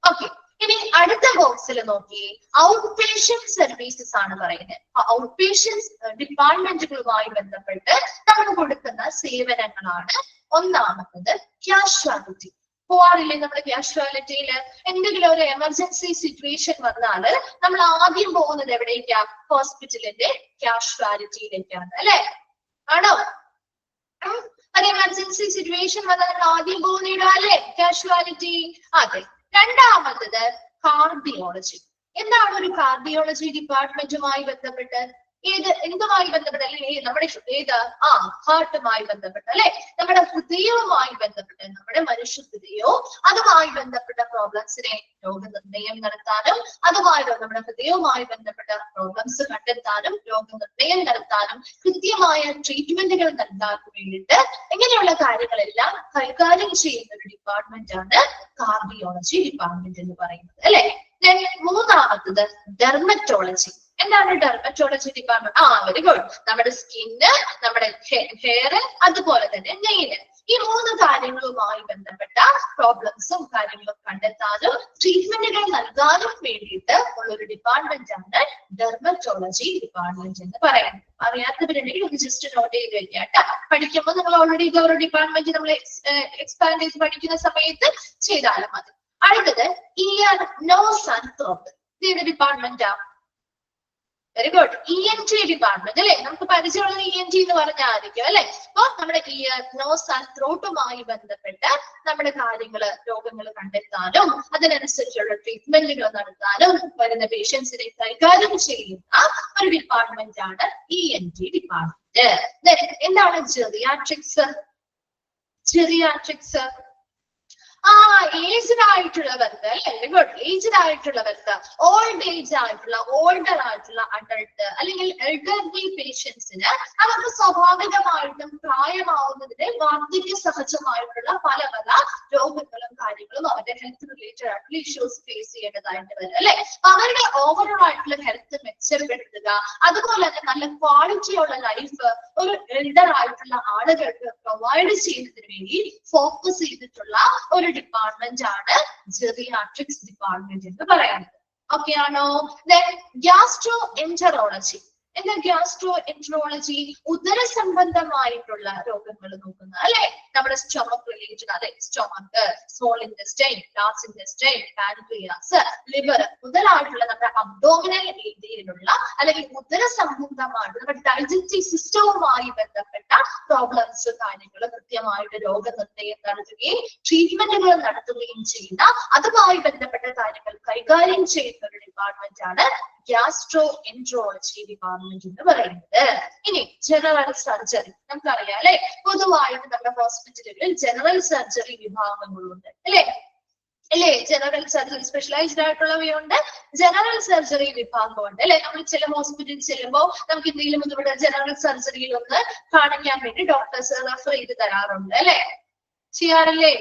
ഓക്കെ, ഇനി അടുത്ത ബോക്സിൽ നോക്കി ഔട്ട് പേഷ്യന്റ് സർവീസസ് ആണ് പറയുന്നത്. ഔട്ട് പേഷ്യന്റ് ഡിപ്പാർട്ട്മെന്റുകളുമായി ബന്ധപ്പെട്ട് നമ്മൾ കൊടുക്കുന്ന സേവനങ്ങളാണ് ഒന്നാമത്തത് കാഷ്വാലിറ്റി. പോവാറില്ലേ നമ്മൾ കാഷ്വാലിറ്റിയിൽ? എന്തെങ്കിലും ഒരു എമർജൻസി സിറ്റുവേഷൻ വന്നാല് നമ്മൾ ആദ്യം പോകുന്നത് എവിടേക്കാ? ഹോസ്പിറ്റലിന്റെ കാഷ്വാലിറ്റിയിലേക്കാണ് അല്ലെ. ആണോ? ഒരു എമർജൻസി സിറ്റുവേഷൻ വന്നാൽ നമ്മൾ ആദ്യം പോകുന്ന അല്ലേ കാഷ്വാലിറ്റി. അതെ. രണ്ടാമത്തത് കാർഡിയോളജി. എന്താണ് ഒരു കാർഡിയോളജി ഡിപ്പാർട്ട്മെന്റുമായി ബന്ധപ്പെട്ട്? എന്തുമായി ബന്ധപ്പെട്ട്? അല്ലെങ്കിൽ നമ്മുടെ ഹാർട്ടുമായി ബന്ധപ്പെട്ട് അല്ലെ, നമ്മുടെ ഹൃദയവുമായി ബന്ധപ്പെട്ട്, നമ്മുടെ മനുഷ്യ ഹൃദയവും അതുമായി ബന്ധപ്പെട്ട പ്രോബ്ലംസിനെ രോഗനിർണയം നടത്താനും, അതുമായി നമ്മുടെ ഹൃദയവുമായി ബന്ധപ്പെട്ട പ്രോബ്ലംസ് കണ്ടെത്താനും, രോഗനിർണയം നടത്താനും, കൃത്യമായ ട്രീറ്റ്മെന്റുകൾ നൽകാൻ വേണ്ടിയിട്ട് ഇങ്ങനെയുള്ള കാര്യങ്ങളെല്ലാം കൈകാര്യം ചെയ്യുന്ന ഒരു ഡിപ്പാർട്ട്മെന്റ് ആണ് കാർഡിയോളജി ഡിപ്പാർട്ട്മെന്റ് എന്ന് പറയുന്നത് അല്ലെ. മൂന്നാമത്തത് ഡെർമറ്റോളജി. എന്താണ് ഡെർമറ്റോളജി ഡിപ്പാർട്ട്മെന്റ്? Very good. നമ്മുടെ സ്കിന്ന്, നമ്മുടെ ഹെയർ, അതുപോലെ തന്നെ നെയില്, ഈ 3 കാര്യങ്ങളുമായി ബന്ധപ്പെട്ട പ്രോബ്ലംസും കാര്യങ്ങളും കണ്ടെത്താനും ട്രീറ്റ്മെന്റുകൾ നൽകാനും വേണ്ടിയിട്ട് ഉള്ള ഒരു ഡിപ്പാർട്ട്മെന്റ് ആണ് ഡെർമറ്റോളജി ഡിപ്പാർട്ട്മെന്റ് എന്ന് പറയുന്നത്. അറിയാത്തവരുണ്ടെങ്കിൽ ഒന്ന് ജസ്റ്റ് നോട്ട് ചെയ്ത് വെക്കാട്ടോ. പഠിക്കുമ്പോൾ നിങ്ങൾ ഓൾറെഡി ഇത് ഒരു ഡിപ്പാർട്ട്മെന്റ് നമ്മൾ എക്സ്പാൻഡ് ചെയ്ത് പഠിക്കുന്ന സമയത്ത് ചെയ്താലും മതി. അടുത്തത് ഇയർ, നോസ് ആൻഡ് ത്രോട്ട്. ഇത് ഡിപ്പാർട്ട്മെന്റാ? Very good. ENT ഡിപ്പാർട്ട്മെന്റ് അല്ലെ. നമുക്ക് പരിചയമുള്ളത് ENT എന്ന് പറഞ്ഞായിരിക്കും അല്ലെ. അപ്പൊ നമ്മുടെ ഇയർ, നോസ് ആൻഡ് ത്രോട്ടുമായി ബന്ധപ്പെട്ട് നമ്മുടെ രോഗങ്ങൾ കണ്ടെത്താനും അതിനനുസരിച്ചുള്ള ട്രീറ്റ്മെന്റുകൾ നടത്താനും വരുന്ന പേഷ്യൻസിനെ കൈകാര്യം ചെയ്യുന്ന ഒരു ഡിപ്പാർട്ട്മെന്റ് ആണ് ENT ഡിപ്പാർട്ട്മെന്റ്. എന്താണ് ജെറിയാട്രിക്സ്? ഏജ്ഡ് ആയിട്ടുള്ളവർക്ക് അല്ലെ. ഗുഡ്. ഏജ്ഡ് ആയിട്ടുള്ളവർക്ക്, ഓൾഡ് ഏജ് ആയിട്ടുള്ള, ഓൾഡർ ആയിട്ടുള്ള അഡൾട്ട് അല്ലെങ്കിൽ എൽഡർലി പേഷ്യൻസിന് അവർക്ക് സ്വാഭാവികമായിട്ടും പ്രായമാവുന്നതിന് വാർദ്ധക്യ സഹജമായിട്ടുള്ള പല രോഗങ്ങളും കാര്യങ്ങളും അവരുടെ ഹെൽത്ത് റിലേറ്റഡ് ആയിട്ടുള്ള ഇഷ്യൂസ് ഫേസ് ചെയ്യേണ്ടതായിട്ട് വരും അല്ലെ. അവരുടെ ഓവറോൾ ആയിട്ടുള്ള ഹെൽത്ത് മെച്ചപ്പെടുത്തുക, അതുപോലെ തന്നെ നല്ല ക്വാളിറ്റിയുള്ള ലൈഫ് ഒരു എൽഡർ ആയിട്ടുള്ള ആളുകൾക്ക് പ്രൊവൈഡ് ചെയ്യുന്നതിന് വേണ്ടി ഫോക്കസ് ചെയ്തിട്ടുള്ള ഒരു ഡിപ്പാർട്ട്മെന്റ് ആണ് ജെറിയാട്രിക്സ് ഡിപ്പാർട്ട്മെന്റ് എന്ന് പറയുന്നത്. ഓക്കെ ആണോ? Gastroenterology. എന്താ ഗ്യാസ്ട്രോ എൻട്രോളജി? ഉദര സംബന്ധമായിട്ടുള്ള രോഗങ്ങൾ നോക്കുന്ന അല്ലെ. നമ്മുടെ സ്റ്റൊമക് റിലേറ്റഡ്, അതെ, stomach, small intestine, large intestine, pancreas, liver മുതലായിട്ടുള്ള നമ്മുടെ അബ്ഡോമിനൽ ഏരിയയിലുള്ള അല്ലെങ്കിൽ ഉദര സംബന്ധമായിട്ട് നമ്മുടെ ഡൈജസ്റ്റീവ് സിസ്റ്റവുമായി ബന്ധപ്പെട്ട പ്രോബ്ലംസ് കാര്യങ്ങൾ കൃത്യമായിട്ട് രോഗനിർണയം നടത്തുകയും ട്രീറ്റ്മെന്റുകൾ നടത്തുകയും ചെയ്യുന്ന അതുമായി ബന്ധപ്പെട്ട കാര്യങ്ങൾ കൈകാര്യം ചെയ്യുന്ന ഒരു ഡിപ്പാർട്ട്മെന്റ് ആണ് ഗ്യാസ്ട്രോ എൻട്രോളജി ഡിപ്പാർട്ട്മെന്റ് എന്ന് പറയുന്നത്. ഇനി ജനറൽ സർജറി. നമുക്കറിയാം അല്ലെ, പൊതുവായിട്ട് നമ്മുടെ ഹോസ്പിറ്റലുകളിൽ ജനറൽ സർജറി വിഭാഗങ്ങളുണ്ട് അല്ലെ. അല്ലെ? ജനറൽ സർജറി സ്പെഷ്യലൈസ്ഡ് ആയിട്ടുള്ളവയുണ്ട്, ജനറൽ സർജറി വിഭാഗമുണ്ട് അല്ലെ? നമ്മൾ ചില ഹോസ്പിറ്റലിൽ ചെല്ലുമ്പോൾ നമുക്ക് എന്തെങ്കിലും ബുദ്ധിമുട്ട് ജനറൽ സർജറിയിൽ ഒന്ന് കാണിക്കാൻ വേണ്ടി ഡോക്ടേഴ്സ് റെഫർ ചെയ്ത് തരാറുണ്ട് അല്ലെ? ചെയ്യാറില്ലേ?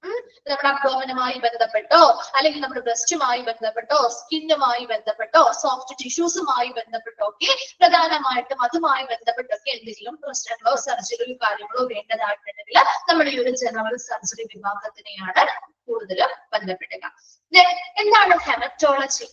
നമ്മുടെ അബ്ഡോമനുമായി ബന്ധപ്പെട്ടോ അല്ലെങ്കിൽ നമ്മുടെ ബ്രസ്റ്റുമായി ബന്ധപ്പെട്ടോ സ്കിന്നുമായി ബന്ധപ്പെട്ടോ സോഫ്റ്റ് ടിഷ്യൂസുമായി ബന്ധപ്പെട്ടോ ഒക്കെ പ്രധാനമായിട്ടും അതുമായി ബന്ധപ്പെട്ടൊക്കെ എന്തെങ്കിലും പ്രശ്നങ്ങളോ സർജറിയോ കാര്യങ്ങളോ വേണ്ടതായിട്ടുണ്ടെങ്കിൽ നമ്മുടെ ഈ ഒരു ജനറൽ സർജറി വിഭാഗത്തിനെയാണ് കൂടുതലും ബന്ധപ്പെടുക. എന്താണ് haematology?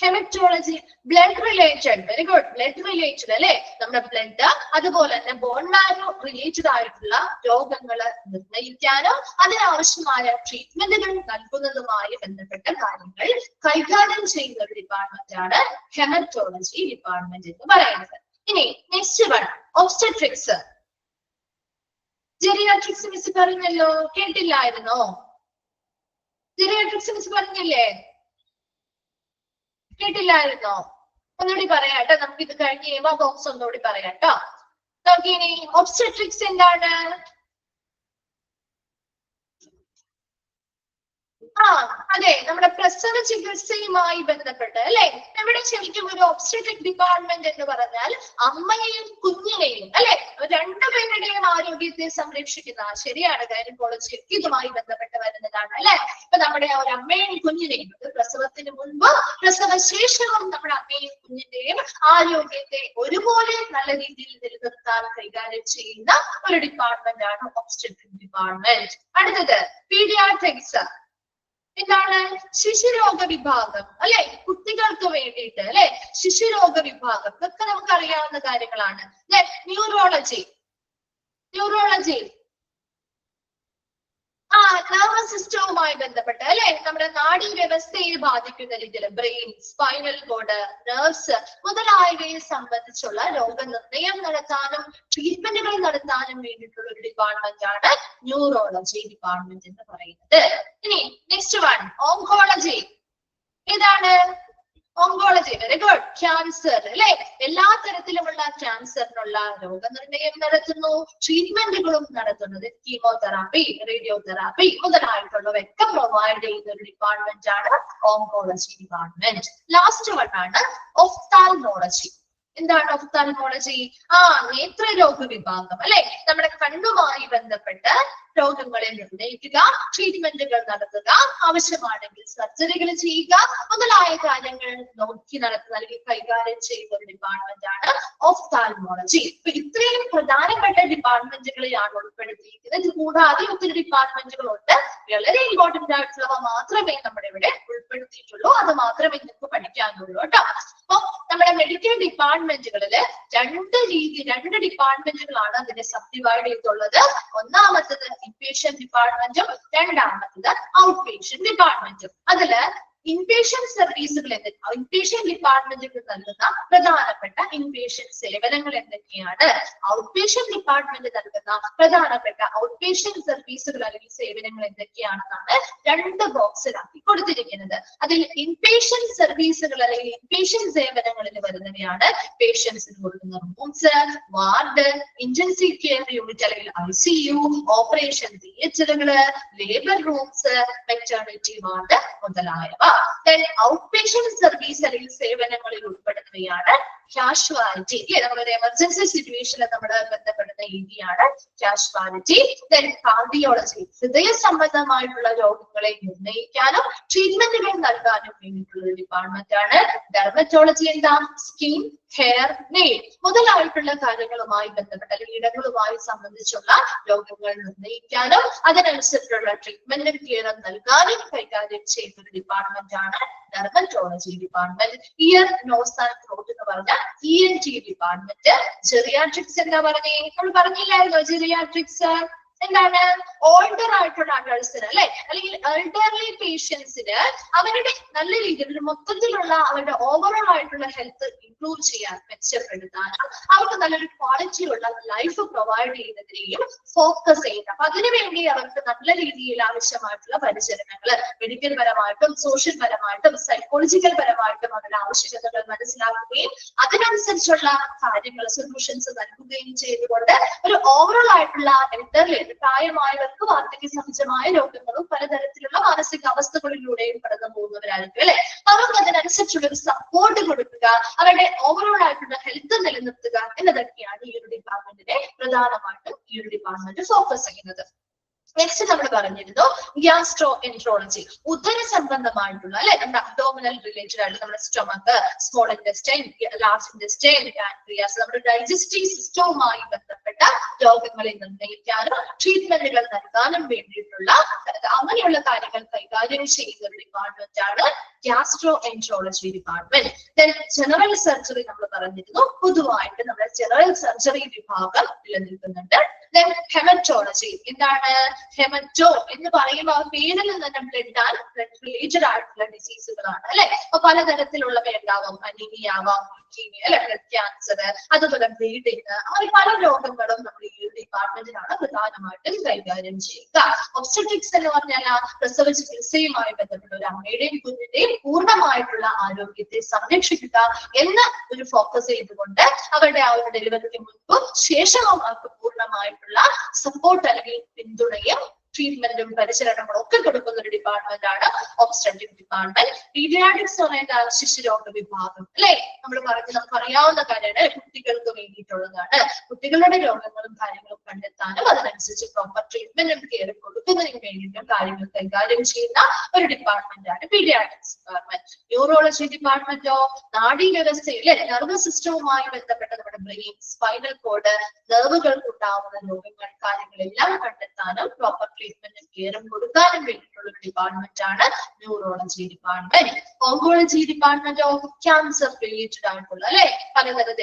Haematology blood related, very good, blood related അല്ലെ? നമ്മുടെ ബ്ലഡ് അതുപോലെ തന്നെ ബോൺ മാരോ റിലേറ്റഡ് ആയിട്ടുള്ള രോഗങ്ങൾ നിർണ്ണയിക്കാനോ അതിനാവശ്യമായ ട്രീറ്റ്മെന്റുകൾ നൽകുന്നതുമായി ബന്ധപ്പെട്ട കാര്യങ്ങൾ കൈകാര്യം ചെയ്യുന്ന ഒരു ഡിപ്പാർട്ട്മെന്റ് ആണ് ഹെമറ്റോളജി ഡിപ്പാർട്ട്മെന്റ് എന്ന് പറയുന്നത്. ഇനി next one obstetrics. Geriatrics miss പറഞ്ഞല്ലോ, കേട്ടില്ലായിരുന്നോ? ജെറിയാട്രിക്സ് മിസ് പറഞ്ഞില്ലേ? കേട്ടില്ലായിരുന്നോ? ഒന്നുകൂടി പറയാട്ടോ, നമുക്ക് ഇത് കഴിഞ്ഞ് കഴിയുമ്പോ ബോക്സ് ഒന്നുകൂടി പറയാട്ടോ. നമുക്ക് ഇനി ഒബ്സ്റ്റട്രിക്സ് എന്താണ്? അതെ, നമ്മുടെ പ്രസവ ചികിത്സയുമായി ബന്ധപ്പെട്ട് അല്ലെ? നമ്മുടെ ശരിക്കും ഒരു ഒബ്സ്റ്റട്രിക് ഡിപ്പാർട്ട്മെന്റ് എന്ന് പറഞ്ഞാൽ അമ്മയെയും കുഞ്ഞിനെയും അല്ലെ രണ്ടുപേരുടെയും ആരോഗ്യത്തെ സംരക്ഷിക്കുന്ന, ശരിയാണ്, ഗൈനക്കോളജി ഇതുമായി ബന്ധപ്പെട്ട് വരുന്നതാണ് അല്ലെ? ഇപ്പൊ നമ്മുടെ ഒരു അമ്മയും കുഞ്ഞിനെയും പ്രസവത്തിന് മുൻപ് പ്രസവശേഷവും നമ്മുടെ അമ്മയും കുഞ്ഞിന്റെയും ആരോഗ്യത്തെ ഒരുപോലെ നല്ല രീതിയിൽ നിലനിർത്താൻ കൈകാര്യം ചെയ്യുന്ന ഒരു ഡിപ്പാർട്ട്മെന്റ് ആണ് ഒബ്സ്റ്റട്രിക് ഡിപ്പാർട്ട്മെന്റ്. അടുത്തത് പീഡിയാട്രിക്സ്. എന്താണ്? ശിശുരോഗ വിഭാഗം അല്ലെ? കുട്ടികൾക്ക് വേണ്ടിയിട്ട് അല്ലെ? ശിശുരോഗ വിഭാഗം ഇതൊക്കെ നമുക്ക് അറിയാവുന്ന കാര്യങ്ങളാണ് അല്ലെ? ന്യൂറോളജി, ന്യൂറോളജി നെർവസ് സിസ്റ്റവുമായി ബന്ധപ്പെട്ട് അല്ലെ? നമ്മുടെ നാഡീ വ്യവസ്ഥയെ ബാധിക്കുന്ന രീതിയിൽ ബ്രെയിൻ, സ്പൈനൽ കോഡ്, നെർവ്സ് മുതലായവയെ സംബന്ധിച്ചുള്ള രോഗനിർണയം നടത്താനും ട്രീറ്റ്മെന്റുകൾ നടത്താനും വേണ്ടിയിട്ടുള്ള ഒരു ഡിപ്പാർട്ട്മെന്റ് ആണ് ന്യൂറോളജി ഡിപ്പാർട്ട്മെന്റ് എന്ന് പറയുന്നത്. ഇനി നെക്സ്റ്റ് വൺ ഓങ്കോളജി. ഏതാണ്? Oncology, very good. ക്യാൻസർ അല്ലെ? എല്ലാ തരത്തിലുമുള്ള ക്യാൻസറിനുള്ള രോഗനിർണയം നടത്തുന്നു, ട്രീറ്റ്മെന്റുകളും നടത്തുന്നത് കീമോതെറാപ്പി, റേഡിയോതെറാപ്പി മുതലായിട്ടുള്ളവയൊക്കെ പ്രൊവൈഡ് ചെയ്യുന്ന ഒരു ഡിപ്പാർട്ട്മെന്റ് ആണ് ഓങ്കോളജി ഡിപ്പാർട്ട്മെന്റ്. ലാസ്റ്റ് വൺ ആണ് ഒഫ്താൽമോളജി. എന്താണ് ഒഫ്താൽമോളജി? നേത്രരോഗ വിഭാഗം അല്ലെ? നമ്മുടെ കണ്ണുമായി ബന്ധപ്പെട്ട് രോഗങ്ങളെ നിർണ്ണയിക്കുക, ട്രീറ്റ്മെന്റുകൾ നടത്തുക, ആവശ്യമാണെങ്കിൽ സർജറികൾ ചെയ്യുക മുതലായ കാര്യങ്ങൾ നോക്കി നടത്തുന്ന അല്ലെങ്കിൽ കൈകാര്യം ചെയ്യുന്ന ഒരു ഡിപ്പാർട്ട്മെന്റ് ആണ് ഒഫ്താൽമോളജി. ഇപ്പൊ ഇത്രയും പ്രധാനപ്പെട്ട ഡിപ്പാർട്ട്മെന്റുകളെയാണ് ഉൾപ്പെടുത്തിയിരിക്കുന്നത്. ഇത് കൂടാതെ ഒത്തിരി ഡിപ്പാർട്ട്മെന്റുകളുണ്ട്. വളരെ ഇമ്പോർട്ടന്റ് ആയിട്ടുള്ളവ മാത്രമേ നമ്മുടെ ഇവിടെ ഉൾപ്പെടുത്തിയിട്ടുള്ളൂ. അത് മാത്രമേ നിങ്ങൾക്ക് പഠിക്കാനുള്ളൂ കേട്ടോ. അപ്പൊ നമ്മുടെ മെഡിക്കൽ ഡിപ്പാർട്ട്മെന്റുകളില് രണ്ട് ഡിപ്പാർട്ട്മെന്റുകളാണ് അതിനെ സബ് ഡിവൈഡ് ചെയ്തിട്ടുള്ളത്. ഒന്നാമത്തത് ഇൻപേഷ്യന്റ് ഡിപ്പാർട്ട്മെന്റും രണ്ടാമത്തത് ഔട്ട് പേഷ്യന്റ് ഡിപ്പാർട്ട്മെന്റും. അതില് ഇൻപേഷ്യന്റ് സർവീസുകൾ ഇൻപേഷ്യന്റ് ഡിപ്പാർട്ട്മെന്റുകൾ നൽകുന്ന പ്രധാനപ്പെട്ട ഇൻപേഷ്യന്റ് സേവനങ്ങൾ എന്തൊക്കെയാണ്, ഔട്ട് പേഷ്യന്റ് ഡിപ്പാർട്ട്മെന്റ് നൽകുന്ന പ്രധാനപ്പെട്ട ഔട്ട് പേഷ്യന്റ് സർവീസുകൾ അല്ലെങ്കിൽ സേവനങ്ങൾ എന്തൊക്കെയാണെന്നാണ് രണ്ട് ബോക്സിലാക്കി കൊടുത്തിരിക്കുന്നത്. അതിൽ ഇൻപേഷ്യന്റ് സർവീസുകൾ അല്ലെങ്കിൽ ഇൻപേഷ്യന്റ് സേവനങ്ങളിൽ വരുന്നവയാണ് പേഷ്യൻസിന് കൊടുക്കുന്ന rooms, ward, intensive care unit അല്ലെങ്കിൽ ICU, ഓപ്പറേഷൻ തിയേറ്ററുകള്, ലേബർ റൂംസ്, മെറ്റേണിറ്റി വാർഡ് മുതലായവ. ഔട്ട് പേഷ്യന്റ് സർവീസ് അല്ലെങ്കിൽ സേവനങ്ങളിൽ ഉൾപ്പെടുന്നവയാണ് കാഷ്വാലിറ്റി. നമ്മളൊരു എമർജൻസി സിറ്റുവേഷനിൽ നമ്മൾ ബന്ധപ്പെടുന്ന ഏരിയയാണ് കാഷ്വാലിറ്റി. കാർഡിയോളജി, ഹൃദയ സംബന്ധമായിട്ടുള്ള രോഗങ്ങളെ നിർണ്ണയിക്കാനും ട്രീറ്റ്മെന്റുകൾ നൽകാനും വേണ്ടിയിട്ടുള്ള ഡിപ്പാർട്ട്മെന്റ് ആണ്. ഡെർമറ്റോളജി എന്താ? സ്കിൻ, ഹെയർ, നെയിൽ മുതലായിട്ടുള്ള കാര്യങ്ങളുമായി ബന്ധപ്പെട്ട അല്ലെങ്കിൽ ഇടങ്ങളുമായി സംബന്ധിച്ചുള്ള രോഗങ്ങൾ നിർണ്ണയിക്കാനും അതിനനുസരിച്ചുള്ള ട്രീറ്റ്മെന്റ് കെയർ നൽകാനും കൈകാര്യം ചെയ്യുന്ന ഒരു ഡിപ്പാർട്ട്മെന്റ് ആണ് dermatology department. Ear, nose and throat എന്ന് പറഞ്ഞ ENT ഡിപ്പാർട്ട്മെന്റ്. ജെറിയാട്രിക്സ് എന്താ പറഞ്ഞേ? നമ്മൾ പറഞ്ഞില്ലായിരുന്നോ ജെറിയാട്രിക്സ്? എന്താണ്? ഓൾഡർ ആയിട്ടുള്ള അഡൾട്ട്സിന് അല്ലെ അല്ലെങ്കിൽ എൽഡർലി പേഷ്യൻസിന് അവരുടെ നല്ല രീതിയിൽ മൊത്തത്തിലുള്ള അവരുടെ ഓവറോൾ ആയിട്ടുള്ള ഹെൽത്ത് ഇംപ്രൂവ് ചെയ്യാൻ, മെച്ചപ്പെടുത്താൻ, അവർക്ക് നല്ലൊരു ക്വാളിറ്റി ഉള്ള ലൈഫ് പ്രൊവൈഡ് ചെയ്യുന്നതിനെയും ഫോക്കസ് ചെയ്യുന്നത്. അപ്പൊ അതിനുവേണ്ടി അവർക്ക് നല്ല രീതിയിൽ ആവശ്യമായിട്ടുള്ള പരിചരണങ്ങൾ മെഡിക്കൽ പരമായിട്ടും സോഷ്യൽ പരമായിട്ടും സൈക്കോളജിക്കൽ പരമായിട്ടും അവരുടെ ആവശ്യകതകൾ മനസ്സിലാക്കുകയും അതിനനുസരിച്ചുള്ള കാര്യങ്ങൾ സൊല്യൂഷൻസ് നൽകുകയും ചെയ്തുകൊണ്ട് ഒരു ഓവറോൾ ആയിട്ടുള്ള എൽഡർലി പ്രായമായവർക്ക് വാർദ്ധക്യ സഹജമായ രോഗങ്ങളും പലതരത്തിലുള്ള മാനസിക അവസ്ഥകളിലൂടെയും കടന്നു പോകുന്നവരായിരിക്കും അല്ലെ. അവർക്ക് അതിനനുസരിച്ചുള്ള ഒരു സപ്പോർട്ട് കൊടുക്കുക, അവരുടെ ഓവറോൾ ആയിട്ടുള്ള ഹെൽത്ത് നിലനിർത്തുക എന്നതൊക്കെയാണ് ഈ ഒരു ഡിപ്പാർട്ട്മെന്റിനെ പ്രധാനമായിട്ടും ഈ ഒരു ഡിപ്പാർട്ട്മെന്റ് ഫോക്കസ് ചെയ്യുന്നത്. നെക്സ്റ്റ് നമ്മൾ പറഞ്ഞിരുന്നു ഗ്യാസ്ട്രോ എൻട്രോളജി, ഉദര സംബന്ധമായിട്ടുള്ള അല്ലെ, നമ്മുടെ അബ്ഡോമിനൽ റിലേറ്റഡ് ആയിട്ട് നമ്മുടെ stomach, small intestine, large intestine, pancreas, നമ്മുടെ ഡൈജസ്റ്റീവ് സിസ്റ്റവുമായി ബന്ധപ്പെട്ട രോഗങ്ങളെ നിർണ്ണയിക്കാനും ട്രീറ്റ്മെന്റുകൾ നൽകാനും വേണ്ടിയിട്ടുള്ള അങ്ങനെയുള്ള കാര്യങ്ങൾ കൈകാര്യം ചെയ്യുന്ന ഒരു ഡിപ്പാർട്ട്മെന്റ് ആണ് gastro enterology department. Then general surgery നമ്മൾ പറഞ്ഞിരുന്നു, പൊതുവായിട്ട് നമ്മുടെ ജനറൽ സർജറി വിഭാഗം നിലനിൽക്കുന്നുണ്ട്. ദെൻ ഹെമറ്റോളജി, എന്താണ് ഹെമറ്റോ എന്ന് പറയുമ്പോൾ ആ പേരിൽ തന്നെ ബ്ലഡ് ആൻഡ് ബ്ലഡ് റിലേറ്റഡ് ആയിട്ടുള്ള ഡിസീസുകളാണ് അല്ലെ. അപ്പൊ പലതരത്തിലുള്ളവ ഉണ്ടാവാം, അനീമിയ ആവാം, അല്ലെ, ബ്ലഡ് ക്യാൻസർ, അതുപോലെ ബ്ലീഡിങ്, അങ്ങനെ പല രോഗങ്ങളും നമ്മൾ ഈ ഒരു ഡിപ്പാർട്ട്മെന്റിനാണ് പ്രധാനമായിട്ടും കൈകാര്യം ചെയ്യുക. ഒബ്സ്റ്ററ്റിക്സ് എന്ന് പറഞ്ഞാൽ പ്രസവ ചികിത്സയുമായി ബന്ധപ്പെട്ട ഒരു അമ്മയുടെയും കുഞ്ഞിന്റെയും പൂർണ്ണമായിട്ടുള്ള ആരോഗ്യത്തെ സംരക്ഷിക്കുക എന്ന ഒരു ഫോക്കസ് ചെയ്തുകൊണ്ട് അവരുടെ ആ ഒരു ഡെലിവറിക്ക് മുൻപും ശേഷവും അവർക്ക് പൂർണ്ണമായിട്ടുള്ള സപ്പോർട്ട് അല്ലെങ്കിൽ പിന്തുണയും ട്രീറ്റ്മെന്റും പരിചരണങ്ങളും ഒക്കെ കൊടുക്കുന്ന ഒരു ഡിപ്പാർട്ട്മെന്റ് ആണ് ഒബ്സ്റ്ററ്റിക് ഡിപ്പാർട്ട്മെന്റ്. പീഡിയാട്രിക്സ് പറയുന്ന ശിശുരോഗ വിഭാഗം അല്ലെ, നമുക്ക് അറിയാവുന്ന കാര്യമാണ്, കുട്ടികൾക്ക് വേണ്ടിയിട്ടുള്ളതാണ്. കുട്ടികളുടെ രോഗങ്ങളും കാര്യങ്ങളും കണ്ടെത്താനും അതിനനുസരിച്ച് പ്രോപ്പർ ട്രീറ്റ്മെന്റും കെയർ കൊടുക്കുന്നതിന് വേണ്ടിയിട്ടും കാര്യങ്ങൾ കൈകാര്യം ചെയ്യുന്ന ഒരു ഡിപ്പാർട്ട്മെന്റ് ആണ് പീഡിയാട്രിക്സ് ഡിപ്പാർട്ട്മെന്റ്. ന്യൂറോളജി ഡിപ്പാർട്ട്മെന്റോ നാഡീവ്യവസ്ഥയിലെ നെർവസ് സിസ്റ്റവുമായി ബന്ധപ്പെട്ട നമ്മുടെ ബ്രെയിൻ, സ്പൈനൽ കോഡ്, നെർവുകൾക്ക് ഉണ്ടാവുന്ന രോഗങ്ങൾ കാര്യങ്ങളെല്ലാം കണ്ടെത്താനും പ്രോപ്പർ ട്രീറ്റ്മെന്റും കെയറും കൊടുക്കാനും വേണ്ടിയിട്ടുള്ള ഒരു ഡിപ്പാർട്ട്മെന്റ് ആണ് ന്യൂറോളജി ഡിപ്പാർട്ട്മെന്റ്. ഓങ്കോളജി ഡിപ്പാർട്ട്മെന്റോ ക്യാൻസർ റിലേറ്റഡ് ആയിട്ടുള്ള അല്ലെ,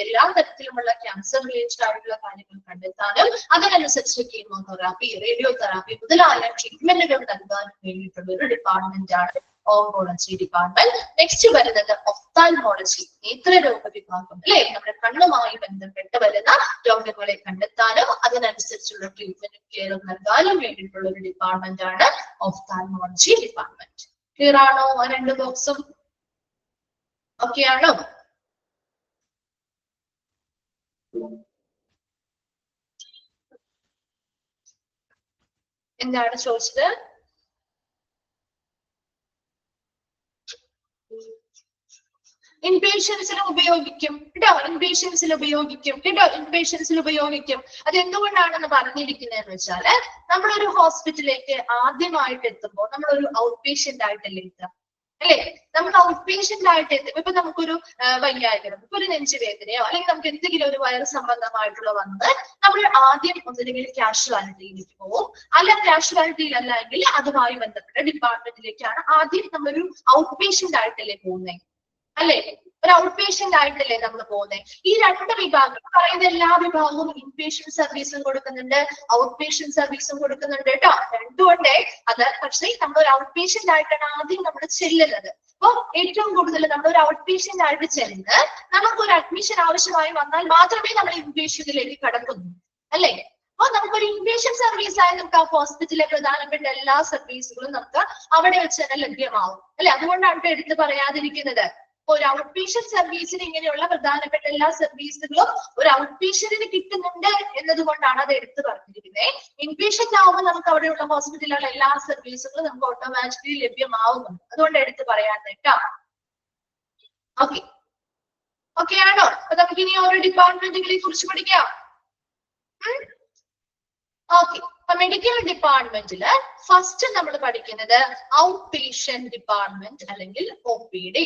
എല്ലാ തരത്തിലുമുള്ള ക്യാൻസർ റിലേറ്റഡ് ആയിട്ടുള്ള കാര്യങ്ങൾ കണ്ടെത്താനും അതിനനുസരിച്ച് കീമോതെറാപ്പി, റേഡിയോ തെറാപ്പി മുതലായ ട്രീറ്റ്മെന്റുകൾ നൽകാനും വേണ്ടിയിട്ടുള്ള ഒരു ഡിപ്പാർട്ട്മെന്റ് ആണ് ഓങ്കോളജി ഡിപ്പാർട്ട്മെന്റ്. നെക്സ്റ്റ് വരുന്നത് ഒഫ്താൽമോളജി, നേത്രരോഗ വിഭാഗം അല്ലെ, നമ്മുടെ കണ്ണുമായി ബന്ധപ്പെട്ട് വരുന്ന രോഗങ്ങളെ കണ്ടെത്താനും അതിനനുസരിച്ചുള്ള ട്രീറ്റ്മെന്റും കെയറും നൽകാനും വേണ്ടിയിട്ടുള്ള ഒരു ഡിപ്പാർട്ട്മെന്റ് ആണ് ഒഫ്താൽമോളജി ഡിപ്പാർട്ട്മെന്റ്. ക്ലിയർ ആണോ? ആ രണ്ട് ബോക്സും ഓക്കെ ആണോ? എന്താണ് ചോദിച്ചത്? ഇൻപേഷ്യൻസിന് ഉപയോഗിക്കും കേട്ടോ, ഇൻപേഷ്യൻസിൽ ഉപയോഗിക്കും കേട്ടോ, ഇൻപേഷ്യൻസിൽ ഉപയോഗിക്കും. അത് എന്തുകൊണ്ടാണെന്ന് പറഞ്ഞിരിക്കുന്നതെന്ന് വെച്ചാല്, നമ്മളൊരു ഹോസ്പിറ്റലിലേക്ക് ആദ്യമായിട്ട് എത്തുമ്പോൾ നമ്മളൊരു ഔട്ട് പേഷ്യന്റ് ആയിട്ടല്ലേ എത്തുക അല്ലെ. നമ്മൾ ഔട്ട് പേഷ്യന്റ് ആയിട്ട് എത്തും. ഇപ്പൊ നമുക്കൊരു വയ്യായ്കരം, ഇപ്പൊ ഒരു നെഞ്ചുവേദനയോ അല്ലെങ്കിൽ നമുക്ക് എന്തെങ്കിലും ഒരു വയറ് സംബന്ധമായിട്ടുള്ള വന്ന് നമ്മൾ ആദ്യം ഒന്നില്ലെങ്കിൽ കാഷ്വാലിറ്റിയിലേക്ക് പോകും, അല്ല കാഷ്വാലിറ്റിയിലല്ല എങ്കിൽ അതുമായി ബന്ധപ്പെട്ട ഡിപ്പാർട്ട്മെന്റിലേക്കാണ് ആദ്യം നമ്മളൊരു ഔട്ട് പേഷ്യന്റ് ആയിട്ടല്ലേ പോകുന്നത് അല്ലെ. ഒരു ഔട്ട് പേഷ്യന്റ് ആയിട്ടല്ലേ നമ്മൾ പോകുന്നത്. ഈ രണ്ട് വിഭാഗം പറയുന്ന എല്ലാ വിഭാഗവും ഇൻപേഷ്യന്റ് സർവീസും കൊടുക്കുന്നുണ്ട്, ഔട്ട് പേഷ്യന്റ് സർവീസും കൊടുക്കുന്നുണ്ട് കേട്ടോ. രണ്ടുമുണ്ട് അത്. പക്ഷേ നമ്മൾ ഒരു ഔട്ട് പേഷ്യന്റ് ആയിട്ടാണ് ആദ്യം നമ്മൾ ചെല്ലുന്നത്. അപ്പൊ ഏറ്റവും കൂടുതൽ നമ്മൾ ഒരു ഔട്ട് പേഷ്യന്റ് ആയിട്ട് ചെല്ലുന്നത് നമുക്ക് ഒരു അഡ്മിഷൻ ആവശ്യമായി വന്നാൽ മാത്രമേ നമ്മൾ ഇൻപേഷ്യന്റിലേക്ക് കടക്കുന്നു അല്ലെ. അപ്പൊ നമുക്കൊരു ഇൻപേഷ്യന്റ് സർവീസ് ആയി നമുക്ക് ആ ഹോസ്പിറ്റലിലെ പ്രധാനപ്പെട്ട എല്ലാ സർവീസുകളും നമുക്ക് അവിടെ വെച്ച് തന്നെ ലഭ്യമാവും അല്ലെ. അതുകൊണ്ടാണ് എടുത്ത് പറയാതിരിക്കുന്നത്. ഒരു ഔട്ട് പേഷ്യന്റ് സർവീസിന് ഇങ്ങനെയുള്ള പ്രധാനപ്പെട്ട എല്ലാ സർവീസുകളും ഒരു ഔട്ട് പേഷ്യന്റിന് കിട്ടുന്നുണ്ട് എന്നതുകൊണ്ടാണ് അത് എടുത്തു പറഞ്ഞിരിക്കുന്നത്. ഇൻപേഷ്യന്റ് ആവുമ്പോൾ നമുക്ക് അവിടെയുള്ള ഹോസ്പിറ്റലിലുള്ള എല്ലാ സർവീസുകളും നമുക്ക് ഓട്ടോമാറ്റിക്കലി ലഭ്യമാവുന്നുണ്ട്. അതുകൊണ്ട് എടുത്ത് പറയാൻ കേട്ടോ. ഓക്കെ ഓക്കെ ആണോ? അപ്പൊ നമുക്ക് ഇനി ഓരോ ഡിപ്പാർട്ട്മെന്റുകളെ കുറിച്ച് പഠിക്കാം. ഓക്കെ, അപ്പൊ മെഡിക്കൽ ഡിപ്പാർട്ട്മെന്റില് ഫസ്റ്റ് നമ്മൾ പഠിക്കുന്നത് ഔട്ട് പേഷ്യന്റ് ഡിപ്പാർട്ട്മെന്റ് അല്ലെങ്കിൽ OPD.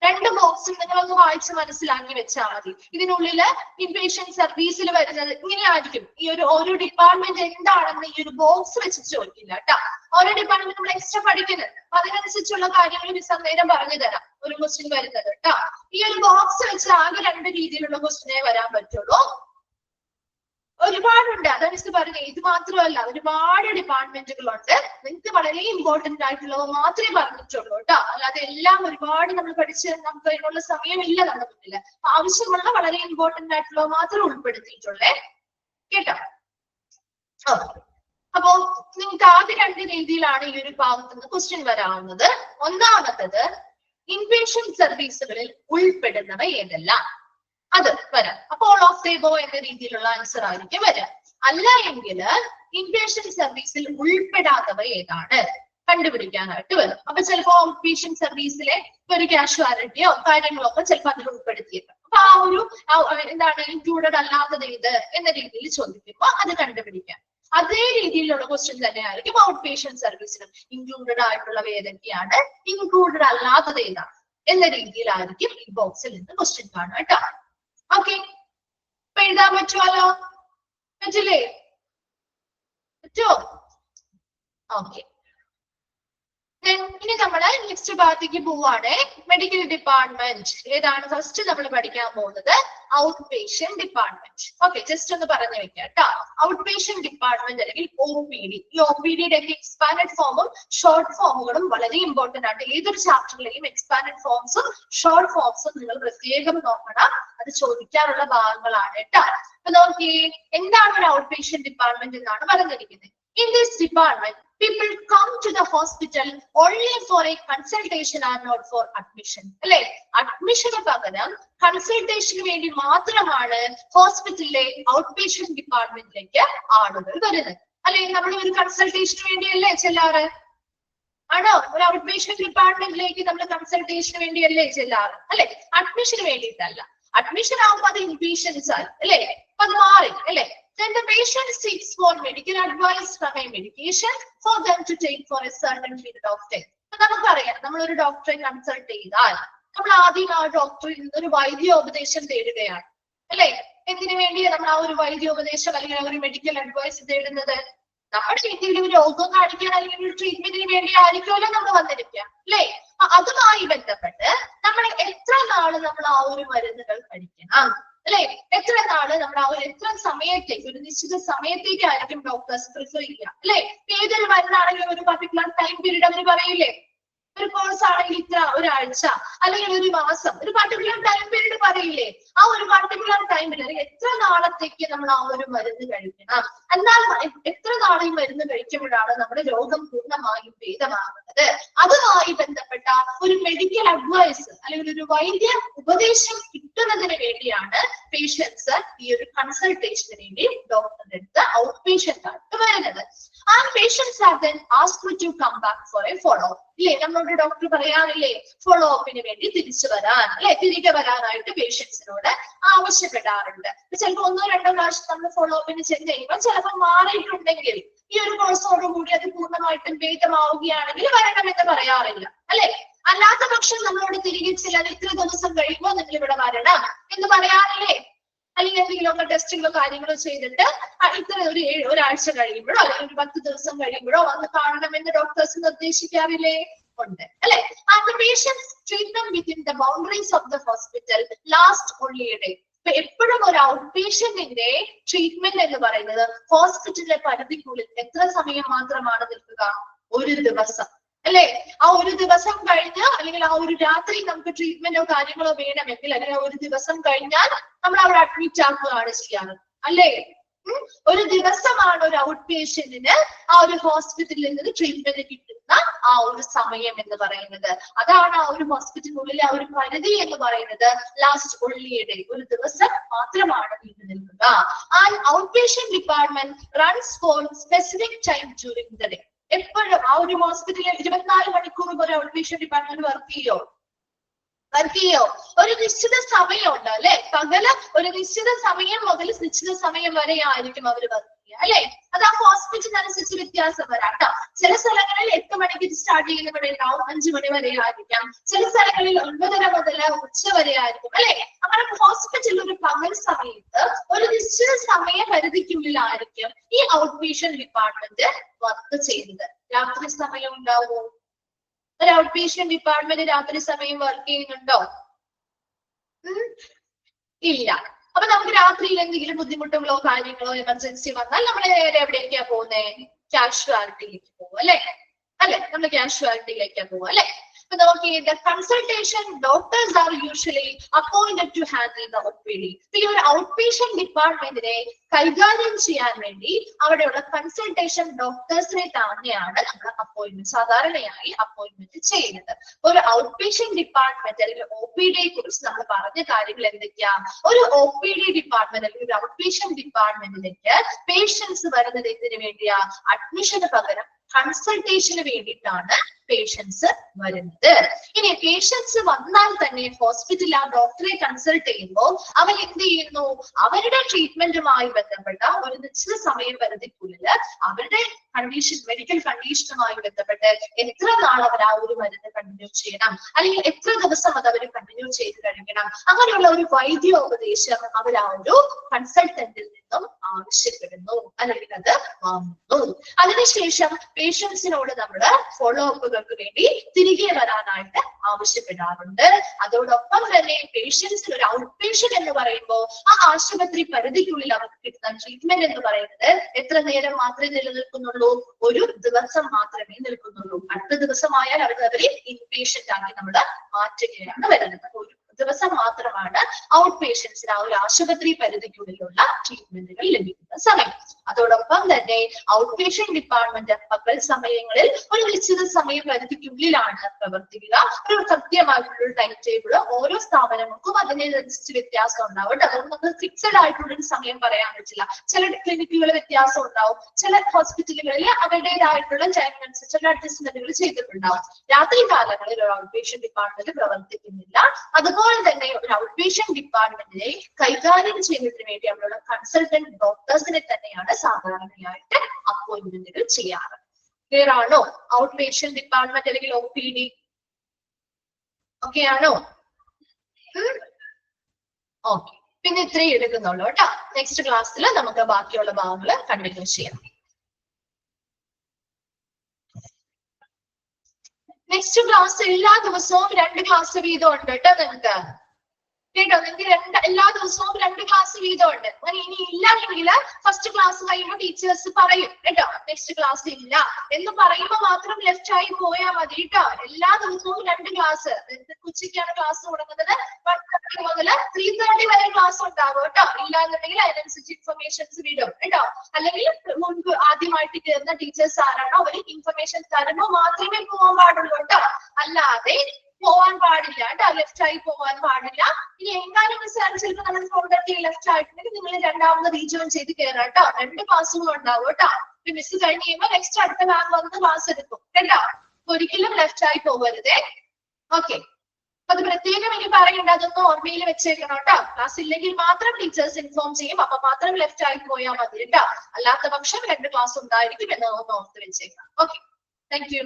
രണ്ട് ബോക്സും നിങ്ങളൊന്ന് വായിച്ച് മനസ്സിലാക്കി വെച്ചാൽ മതി. ഇതിനുള്ളില് ഇൻപേഷ്യന്റ് സർവീസിൽ വരുന്നത് ഇങ്ങനെയായിരിക്കും. ഈ ഒരു ഓരോ ഡിപ്പാർട്ട്മെന്റ് എന്താണെന്ന് ഈ ഒരു ബോക്സ് വെച്ച് ചോദിക്കില്ല കേട്ടോ. ഓരോ ഡിപ്പാർട്ട്മെന്റ് നമ്മൾ എക്സ്ട്രാ പഠിക്കുന്നത്, അപ്പൊ അതിനനുസരിച്ചുള്ള കാര്യങ്ങൾ വിസന്നേരം പറഞ്ഞു തരാം. ഒരു ക്വസ്റ്റ്യൻ വരുന്നത് കേട്ടോ. ഈ ഒരു ബോക്സ് വെച്ച് ആകെ രണ്ട് രീതിയിലുള്ള ക്വസ്റ്റ്യനേ വരാൻ പറ്റുള്ളൂ. ഒരുപാടുണ്ട്, അതാണ് പറഞ്ഞത്. ഇത് മാത്രമല്ല, ഒരുപാട് ഡിപ്പാർട്ട്മെന്റുകളുണ്ട്. നിങ്ങൾക്ക് വളരെ ഇമ്പോർട്ടന്റ് ആയിട്ടുള്ളവ മാത്രമേ പറഞ്ഞിട്ടുള്ളൂ കേട്ടോ. അല്ലാതെ എല്ലാം ഒരുപാട് നമ്മൾ പഠിച്ച് നമുക്ക് അതിനുള്ള സമയമില്ല നമ്മുടെ മുന്നില്. ആവശ്യമുള്ള വളരെ ഇമ്പോർട്ടന്റ് ആയിട്ടുള്ളവ മാത്രം ഉൾപ്പെടുത്തിയിട്ടുള്ളേ കേട്ടോ. അപ്പോ നിങ്ങൾക്ക് ആദ്യ രണ്ട് രീതിയിലാണ് ഈ ഒരു ഭാഗത്ത് നിന്ന് ക്വസ്റ്റ്യൻ വരാവുന്നത്. ഒന്നാമത്തത് ഇൻപേഷ്യന്റ് സർവീസുകളിൽ ഉൾപ്പെടുന്നവ ഏതെല്ലാം, അത് വരാം. അപ്പൊ ഓൾ ഓഫ് ദ എബോവ് എന്ന രീതിയിലുള്ള ആൻസർ ആയിരിക്കും വരാം. അല്ല എങ്കിൽ ഇൻപേഷ്യന്റ് സർവീസിൽ ഉൾപ്പെടാത്തവ ഏതാണ് കണ്ടുപിടിക്കാനായിട്ട് വരും. അപ്പൊ ചിലപ്പോ ഔട്ട് പേഷ്യന്റ് സർവീസിലെ ഒരു കാഷ്വാലിറ്റിയോ കാര്യങ്ങളോ ഒക്കെ ചിലപ്പോൾ അതിൽ ഉൾപ്പെടുത്തിയേക്കാം. അപ്പൊ ആ ഒരു എന്താണ് ഇൻക്ലൂഡഡ് അല്ലാത്തത് ഏത് എന്ന രീതിയിൽ ചോദിക്കുമ്പോൾ അത് കണ്ടുപിടിക്കാം. അതേ രീതിയിലുള്ള ക്വസ്റ്റ്യൻ തന്നെയായിരിക്കും ഔട്ട് പേഷ്യന്റ് സർവീസിലും. ഇൻക്ലൂഡഡ് ആയിട്ടുള്ളത് ഏതൊക്കെയാണ്, ഇൻക്ലൂഡഡ് അല്ലാത്തത് ഏതാണ് എന്ന രീതിയിലായിരിക്കും ഈ ബോക്സിൽ നിന്ന് ക്വസ്റ്റ്യൻ കാണുക കേട്ടോ. ഓക്കെ, ഇപ്പൊ എഴുതാൻ പറ്റുമല്ലോ, പറ്റില്ലേ? പറ്റുമോ? ഓക്കെ, ഇനി നമ്മള് നെക്സ്റ്റ് ഭാഗത്തേക്ക് പോവാണ്. മെഡിക്കൽ ഡിപ്പാർട്ട്മെന്റ് ഏതാണ് ഫസ്റ്റ് നമ്മൾ പഠിക്കാൻ പോകുന്നത്? Out patient department. Okay, just ഒന്ന് പറഞ്ഞു വെക്കാം കേട്ടോ. ഔട്ട് പേഷ്യന്റ് ഡിപ്പാർട്ട്മെന്റ് അല്ലെങ്കിൽ OPD. ഈ OPD-യുടെ ഒക്കെ എക്സ്പാൻഡഡ് ഫോമും ഷോർട്ട് ഫോമുകളും വളരെ ഇമ്പോർട്ടന്റ് ആണ്. ഏതൊരു ചാപ്റ്ററിലെയും എക്സ്പാൻഡഡ് ഫോംസും ഷോർട്ട് ഫോംസും നിങ്ങൾ പ്രത്യേകം നോക്കണം. അത് ചോദിക്കാറുള്ള ഭാഗങ്ങളാണ് കേട്ടോ. അപ്പൊ നോക്കിയേ, എന്താണ് ഒരു ഔട്ട് പേഷ്യന്റ് ഡിപ്പാർട്ട്മെന്റ് എന്നാണ് പറഞ്ഞിരിക്കുന്നത്. In this department, people come to the hospital only for a consultation and not for admission. അല്ലെ, അഡ്മിഷന് പകരം കൺസൾട്ടേഷന് വേണ്ടി മാത്രമാണ് ഹോസ്പിറ്റലിലെ ഔട്ട് പേഷ്യന്റ് ഡിപ്പാർട്ട്മെന്റിലേക്ക് ആളുകൾ വരുന്നത്. അല്ലെ, നമ്മൾ ഒരു കൺസൾട്ടേഷന് വേണ്ടിയല്ലേ ചെല്ലാറ്? ആണോ? ഒരു ഔട്ട് പേഷ്യന്റ് ഡിപ്പാർട്ട്മെന്റിലേക്ക് നമ്മൾ കൺസൾട്ടേഷന് വേണ്ടിയല്ലേ ചെല്ലാറ്? അല്ലെ, അഡ്മിഷന് വേണ്ടിയിട്ടല്ല. അഡ്മിഷൻ ആവുമ്പോൾ അത് ഇൻപേഷ്യൻസ് ആണ് അല്ലെ, അപ്പൊ അത് മാറി അല്ലെ. Then the patient seeks for medical advice from a medication for them to take for a certain period of time. നമുക്കറിയാം, നമ്മളൊരു ഡോക്ടറെ കൺസൾട്ട് ചെയ്താൽ നമ്മൾ ആദ്യം ആ ഡോക്ടറിൽ നിന്ന് ഒരു വൈദ്യോപദേശം തേടുകയാണ് അല്ലെ. എന്തിനു വേണ്ടിയാണ് നമ്മൾ ആ ഒരു വൈദ്യോപദേശം അല്ലെങ്കിൽ ഒരു മെഡിക്കൽ അഡ്വൈസ് തേടുന്നത്? നമ്മുടെ എന്തെങ്കിലും ഒരു രോഗം കാണിക്കാൻ അല്ലെങ്കിൽ ഒരു ട്രീറ്റ്മെന്റിന് വേണ്ടി ആയിരിക്കുമല്ലോ നമ്മൾ വന്നിരിക്കുക അല്ലെ. അതുമായി ബന്ധപ്പെട്ട് നമ്മൾ എത്ര നാള് നമ്മൾ ആ ഒരു മരുന്നുകൾ കഴിക്കണം അല്ലെ, എത്ര നാള് നമ്മൾ ആ ഒരു എത്ര സമയത്തേക്ക്, ഒരു നിശ്ചിത സമയത്തേക്കായിരിക്കും ഡോക്ടേഴ്സ് പ്രിഫർ ചെയ്യുക അല്ലെ. ഏതൊരു മരുന്നാണെങ്കിലും ഒരു പർട്ടിക്കുലർ ടൈം പീരീഡ് അവർ പറയില്ലേ. ഒരു കോഴ്സ് ആണെങ്കിൽ ഇത്ര ഒരാഴ്ച അല്ലെങ്കിൽ ഒരു മാസം, ഒരു പർട്ടിക്കുലർ ടൈം പീരീഡ് പറയില്ലേ. ആ ഒരു പർട്ടിക്കുലർ ടൈം പീരീഡ് എത്ര നാളത്തേക്ക് നമ്മൾ ആ ഒരു മരുന്ന് കഴിക്കണം, എന്നാൽ എത്ര നാളെ മരുന്ന് കഴിക്കുമ്പോഴാണ് നമ്മുടെ രോഗം പൂർണ്ണമായും ഭേദമാകുന്നത്, അതുമായി ബന്ധപ്പെട്ട ഒരു മെഡിക്കൽ അഡ്വൈസ് അല്ലെങ്കിൽ ഒരു വൈദ്യ ഉപദേശം കിട്ടുന്നതിന് വേണ്ടിയാണ് പേഷ്യൻസ് ഈ ഒരു കൺസൾട്ടേഷന് വേണ്ടി ഡോക്ടറുടെ അടുത്ത് ഔട്ട് പേഷ്യന്റ് ആയിട്ട് വരുന്നത്. ആ patients are then asked to come back for a follow up. ഇല്ലേ, നമ്മളോട് ഡോക്ടർ പറയാറില്ലേ ഫോളോ അപ്പിന് വേണ്ടി തിരിച്ചു വരാൻ അല്ലെ, തിരികെ വരാനായിട്ട് പേഷ്യൻസിനോട് ആവശ്യപ്പെടാറുണ്ട്. ചിലപ്പോൾ 1-2 പ്രാവശ്യം നമ്മൾ ഫോളോ അപ്പിന് ചെന്ന് കഴിയുമ്പോൾ ചിലപ്പോൾ മാറിയിട്ടുണ്ടെങ്കിൽ ഈ ഒരു കോഴ്സോടുകൂടി അത് പൂർണ്ണമായിട്ടും ഭേദമാവുകയാണെങ്കിൽ വരണമെന്ന് പറയാറില്ല അല്ലെ. അല്ലാത്ത പക്ഷം നമ്മളോട് തിരികെ ചിലർ ഇത്ര ദിവസം കഴിയുമ്പോൾ നിങ്ങൾ ഇവിടെ വരണം എന്ന് പറയാറില്ലേ. അല്ലെങ്കിൽ എന്തെങ്കിലുമൊക്കെ ടെസ്റ്റുകളോ കാര്യങ്ങളോ ചെയ്തിട്ട് ഇത്ര ഒരാഴ്ച കഴിയുമ്പോഴോ അല്ലെങ്കിൽ ഒരു 10 ദിവസം കഴിയുമ്പോഴോ വന്ന് കാണണമെന്ന് ഡോക്ടേഴ്സ് നിർദ്ദേശിക്കാറില്ലേ? ഉണ്ട് അല്ലെ. And patients treatment within the boundaries of the hospital last only a day. എപ്പോഴും ഒരു ഔട്ട് പേഷ്യന്റിന്റെ ട്രീറ്റ്മെന്റ് എന്ന് പറയുന്നത് ഹോസ്പിറ്റലിലെ പരിധിക്കുള്ളിൽ എത്ര സമയം മാത്രമാണ് നിൽക്കുക? ഒരു ദിവസം അല്ലെ. ആ ഒരു ദിവസം കഴിഞ്ഞ് അല്ലെങ്കിൽ ആ ഒരു രാത്രി നമുക്ക് ട്രീറ്റ്മെന്റോ കാര്യങ്ങളോ വേണമെങ്കിൽ അല്ലെങ്കിൽ ഒരു ദിവസം കഴിഞ്ഞാൽ നമ്മൾ അവിടെ അഡ്മിറ്റ് ആക്കുകയാണ് ചെയ്യാറ് അല്ലെ. ഒരു ദിവസമാണ് ഒരു ഔട്ട് പേഷ്യന്റിന് ആ ഒരു ഹോസ്പിറ്റലിൽ നിന്ന് ട്രീറ്റ്മെന്റ് കിട്ടുന്ന ആ ഒരു സമയം എന്ന് പറയുന്നത്. അതാണ് ആ ഒരു ഹോസ്പിറ്റലിനുള്ളിലെ ആ ഒരു പരിധി എന്ന് പറയുന്നത്. ലാസ്റ്റ് ഓൺലി എ ഡേ, ഒരു ദിവസം മാത്രമാണ് നീണ്ടു നിൽക്കുക. And out patient department runs four specific time during the day. എപ്പോഴും ആ ഒരു ഹോസ്പിറ്റലിൽ 24 മണിക്കൂർ ഒരു ഔട്ട് പേഷ്യന്റ് ഡിപ്പാർട്ട്മെന്റ് വർക്ക് ചെയ്യോ? ഒരു നിശ്ചിത സമയമുണ്ട് അല്ലെ. പകല് ഒരു നിശ്ചിത സമയം മുതൽ നിശ്ചിത സമയം വരെ ആയിരിക്കും അവർ വർക്ക് ചെയ്യുക അല്ലെ. അത് ആ ഹോസ്പിറ്റലിനനുസരിച്ച് വ്യത്യാസം വരാം കേട്ടോ. ചില സ്ഥലങ്ങളിൽ 8 മണിക്ക് സ്റ്റാർട്ട് ചെയ്യുന്നവിടെ ഉണ്ടാവും, 5 മണി വരെ ആയിരിക്കാം. ചില സ്ഥലങ്ങളിൽ 9:30 മുതൽ ഉച്ച വരെ ആയിരിക്കും അല്ലെ. അങ്ങനെ ഹോസ്പിറ്റലിൽ ഒരു പകൽ സമയത്ത് ഒരു നിശ്ചിത സമയ പരിധിക്കുള്ളിലായിരിക്കും ഈ ഔട്ട് പേഷ്യന്റ് ഡിപ്പാർട്ട്മെന്റ് വർക്ക് ചെയ്യുന്നത്. രാത്രി സമയം ഉണ്ടാവുമോ? ഒരു ഔട്ട് പേഷ്യന്റ് ഡിപ്പാർട്ട്മെന്റ് രാത്രി സമയം വർക്ക് ചെയ്യുന്നുണ്ടോ? ഇല്ല. അപ്പൊ നമുക്ക് രാത്രിയിൽ എന്തെങ്കിലും ബുദ്ധിമുട്ടുകളോ കാര്യങ്ങളോ എമർജൻസി വന്നാൽ നമ്മൾ നേരെ എവിടേക്കാ പോകുന്നത്? കാഷ്വാലിറ്റിയിലേക്ക് പോകും അല്ലെ. നമ്മൾ കാഷ്വാലിറ്റിയിലേക്കാ പോവുക അല്ലെ. ഇപ്പൊ നോക്കിയേ, the consultation doctors are usually appointed to handle the OPD. ഈ ഒരു ഔട്ട് പേഷ്യന്റ് ഡിപ്പാർട്ട്മെന്റിനെ കൈകാര്യം ചെയ്യാൻ വേണ്ടി അവിടെയുള്ള കൺസൾട്ടേഷൻ ഡോക്ടേഴ്സിനെ തന്നെയാണ് നമ്മൾ അപ്പോയിന്റ്മെന്റ് സാധാരണയായി അപ്പോയിന്റ്മെന്റ് ചെയ്യുന്നത്. ഒരു ഔട്ട് പേഷ്യന്റ് ഡിപ്പാർട്ട്മെന്റ് അല്ലെങ്കിൽ OPD കുറിച്ച് നമ്മൾ പറഞ്ഞ കാര്യങ്ങൾ എന്തൊക്കെയാ? ഒരു OPD ഡിപ്പാർട്ട്മെന്റ് അല്ലെങ്കിൽ ഒരു ഔട്ട് പേഷ്യന്റ് ഡിപ്പാർട്ട്മെന്റിലേക്ക് പേഷ്യൻസ് വരുന്നത് എന്തിനു വേണ്ടിയാ? അഡ്മിഷന് പകരം കൺസൾട്ടേഷന് വേണ്ടിയിട്ടാണ് പേഷ്യൻസ് വരുന്നത്. ഇനി പേഷ്യൻസ് വന്നാൽ തന്നെ ഹോസ്പിറ്റലിൽ ആ ഡോക്ടറെ കൺസൾട്ട് ചെയ്യുമ്പോൾ അവർ എന്ത് ചെയ്യുന്നു? അവരുടെ ട്രീറ്റ്മെന്റുമായി ബന്ധപ്പെട്ട ഒരു നിശ്ചിത സമയപരിധിക്കുള്ളിൽ അവരുടെ കണ്ടീഷൻ, മെഡിക്കൽ കണ്ടീഷനുമായി ബന്ധപ്പെട്ട് എത്ര നാൾ അവർ ആ ഒരു മരുന്ന് കണ്ടിന്യൂ ചെയ്യണം, അല്ലെങ്കിൽ എത്ര ദിവസം അത് അവർ കണ്ടിന്യൂ ചെയ്ത് കഴിക്കണം, അങ്ങനെയുള്ള ഒരു വൈദ്യോപദേശം അവർ ആ ഒരു കൺസൾട്ടന്റിൽ നിന്നും ആവശ്യപ്പെടുന്നു, അല്ലെങ്കിൽ അത് വാങ്ങുന്നു. അതിനുശേഷം പേഷ്യൻസിനോട് നമ്മൾ ഫോളോ അപ്പുകൾക്ക് വേണ്ടി തിരികെ വരാനായിട്ട് ആവശ്യപ്പെടാറുണ്ട്. അതോടൊപ്പം തന്നെ പേഷ്യൻസിന് ഒരു ഔട്ട് പേഷ്യന്റ് എന്ന് പറയുമ്പോൾ ആ ആശുപത്രി പരിധിക്കുള്ളിൽ അവർക്ക് കിട്ടുന്ന ട്രീറ്റ്മെന്റ് എന്ന് പറയുന്നത് എത്ര നേരം മാത്രമേ നിലനിൽക്കുന്നുള്ളൂ? ഒരു ദിവസം മാത്രമേ നിൽക്കുന്നുള്ളൂ. അടുത്ത ദിവസമായാൽ അവരെ ഇൻപേഷ്യന്റ് ആക്കി നമ്മൾ മാറ്റുകയാണ് വരുന്നത്. ഒരു ദിവസം മാത്രമാണ് ഔട്ട് പേഷ്യൻസിന് ആ ഒരു ആശുപത്രി പരിധിക്കുള്ളിലുള്ള ട്രീറ്റ്മെന്റുകൾ ലഭിക്കുന്ന സമയം. അതോടൊപ്പം തന്നെ ഔട്ട് പേഷ്യന്റ് ഡിപ്പാർട്ട്മെന്റ് പകൽ സമയങ്ങളിൽ ഒരു നിശ്ചിത സമയപരിധിക്കുള്ളിലാണ് പ്രവർത്തിക്കുക. ഒരു കൃത്യമായിട്ടുള്ള ടൈം ടേബിൾ ഓരോ സ്ഥാപനങ്ങൾക്കും അതിനനുസരിച്ച് വ്യത്യാസം ഉണ്ടാവും. അതുകൊണ്ട് നമുക്ക് ഫിക്സഡ് ആയിട്ടുള്ള ഒരു സമയം പറയാൻ പറ്റില്ല. ചില ക്ലിനിക്കുകൾ വ്യത്യാസം ഉണ്ടാവും, ചില ഹോസ്പിറ്റലുകളിൽ അവരുടേതായിട്ടുള്ള ടൈമിനനുസരിച്ചുള്ള അഡ്ജസ്റ്റ്മെന്റുകൾ ചെയ്തിട്ടുണ്ടാവും. രാത്രി കാലങ്ങളിൽ ഒരു ഔട്ട് പേഷ്യന്റ് ഡിപ്പാർട്ട്മെന്റ് പ്രവർത്തിക്കുന്നില്ല. അതുപോലെ തന്നെ ഒരു ഔട്ട് പേഷ്യന്റ് ഡിപ്പാർട്ട്മെന്റിനെ കൈകാര്യം ചെയ്യുന്നതിന് വേണ്ടി അവരുടെ കൺസൾട്ടന്റ് ഡോക്ടേഴ്സിനെ തന്നെയാണ് സാധാരണയായിട്ട് അപ്പോയിന്റ്മെന്റുകൾ ചെയ്യാറ്. ക്ലിയർ ആണോ? ഔട്ട് പേഷ്യന്റ് ഡിപ്പാർട്ട്മെന്റ് അല്ലെങ്കിൽ OPD ഓക്കെ ആണോ? ഓക്കെ, പിന്നെ ഇത്രയും എടുക്കുന്നുള്ളൂ കേട്ടോ. നെക്സ്റ്റ് ക്ലാസ്സിൽ നമുക്ക് ബാക്കിയുള്ള ഭാഗങ്ങൾ കണ്ടിന്യൂ ചെയ്യാം. നെക്സ്റ്റ് ക്ലാസ് എല്ലാ ദിവസവും 2 ക്ലാസ് വീതം ഉണ്ട് കേട്ടോ നിങ്ങൾക്ക്. കേട്ടോ, നിങ്ങൾക്ക് എല്ലാ ദിവസവും 2 ക്ലാസ് വീതം ഉണ്ട്. അങ്ങനെ ഇനി ഇല്ലായെങ്കിൽ ഫസ്റ്റ് ക്ലാസ് കഴിയുമ്പോൾ ടീച്ചേഴ്സ് പറയും കേട്ടോ, നെക്സ്റ്റ് ക്ലാസ് ഇല്ല എന്ന് പറയുമ്പോൾ മാത്രം ലെഫ്റ്റ് ആയി പോയാൽ മതി കേട്ടോ. എല്ലാ ദിവസവും 2 ക്ലാസ്. ഉച്ചയ്ക്കാണ് ക്ലാസ് തുടങ്ങുന്നത്. 1:30 മുതൽ 3:30 വരെ ക്ലാസ് ഉണ്ടാകും കേട്ടോ. ഇല്ലാന്നുണ്ടെങ്കിൽ അതിനനുസരിച്ച് ഇൻഫർമേഷൻസ് വിടും കേട്ടോ. അല്ലെങ്കിൽ മുൻപ് ആദ്യമായിട്ട് കയറുന്ന ടീച്ചേഴ്സ് ആരാണോ അവർ ഇൻഫർമേഷൻ തരുമ്പോൾ മാത്രമേ പോകാൻ പാടുള്ളൂ കേട്ടോ. അല്ലാതെ പോവാൻ പാടില്ല കേട്ടോ, ലെഫ്റ്റ് ആയി പോവാൻ പാടില്ല. ഇനി എങ്ങാനും മിസ്സാണ് ചിലപ്പോൾ നമ്മൾ 4:30 ലെഫ്റ്റ് ആയിട്ടുണ്ടെങ്കിൽ നിങ്ങൾ രണ്ടാമത് റീജോയിൻ ചെയ്ത് കയറാം കേട്ടോ. 2 ക്ലാസ്സുകൾ ഉണ്ടാവും കേട്ടോ. മിസ് കഴിഞ്ഞ് കഴിയുമ്പോൾ നെക്സ്റ്റ് അടുത്ത മാം വന്ന് ക്ലാസ് എടുക്കും കേട്ടോ. ഒരിക്കലും ലെഫ്റ്റ് ആയി പോകരുതേ. ഓക്കെ, അത് പ്രത്യേകം എനിക്ക് പറയണ്ട, അതൊന്നും ഓർമ്മയിൽ വെച്ചേക്കണം കേട്ടോ. ക്ലാസ് ഇല്ലെങ്കിൽ മാത്രം ടീച്ചേഴ്സ് ഇൻഫോം ചെയ്യും, അപ്പൊ മാത്രം ലെഫ്റ്റ് ആയി പോയാൽ മതി കേട്ടോ. അല്ലാത്ത പക്ഷം 2 ക്ലാസ് ഉണ്ടായിരിക്കും എന്ന് ഓർത്ത് വെച്ചേക്കാം. Okay, thank you.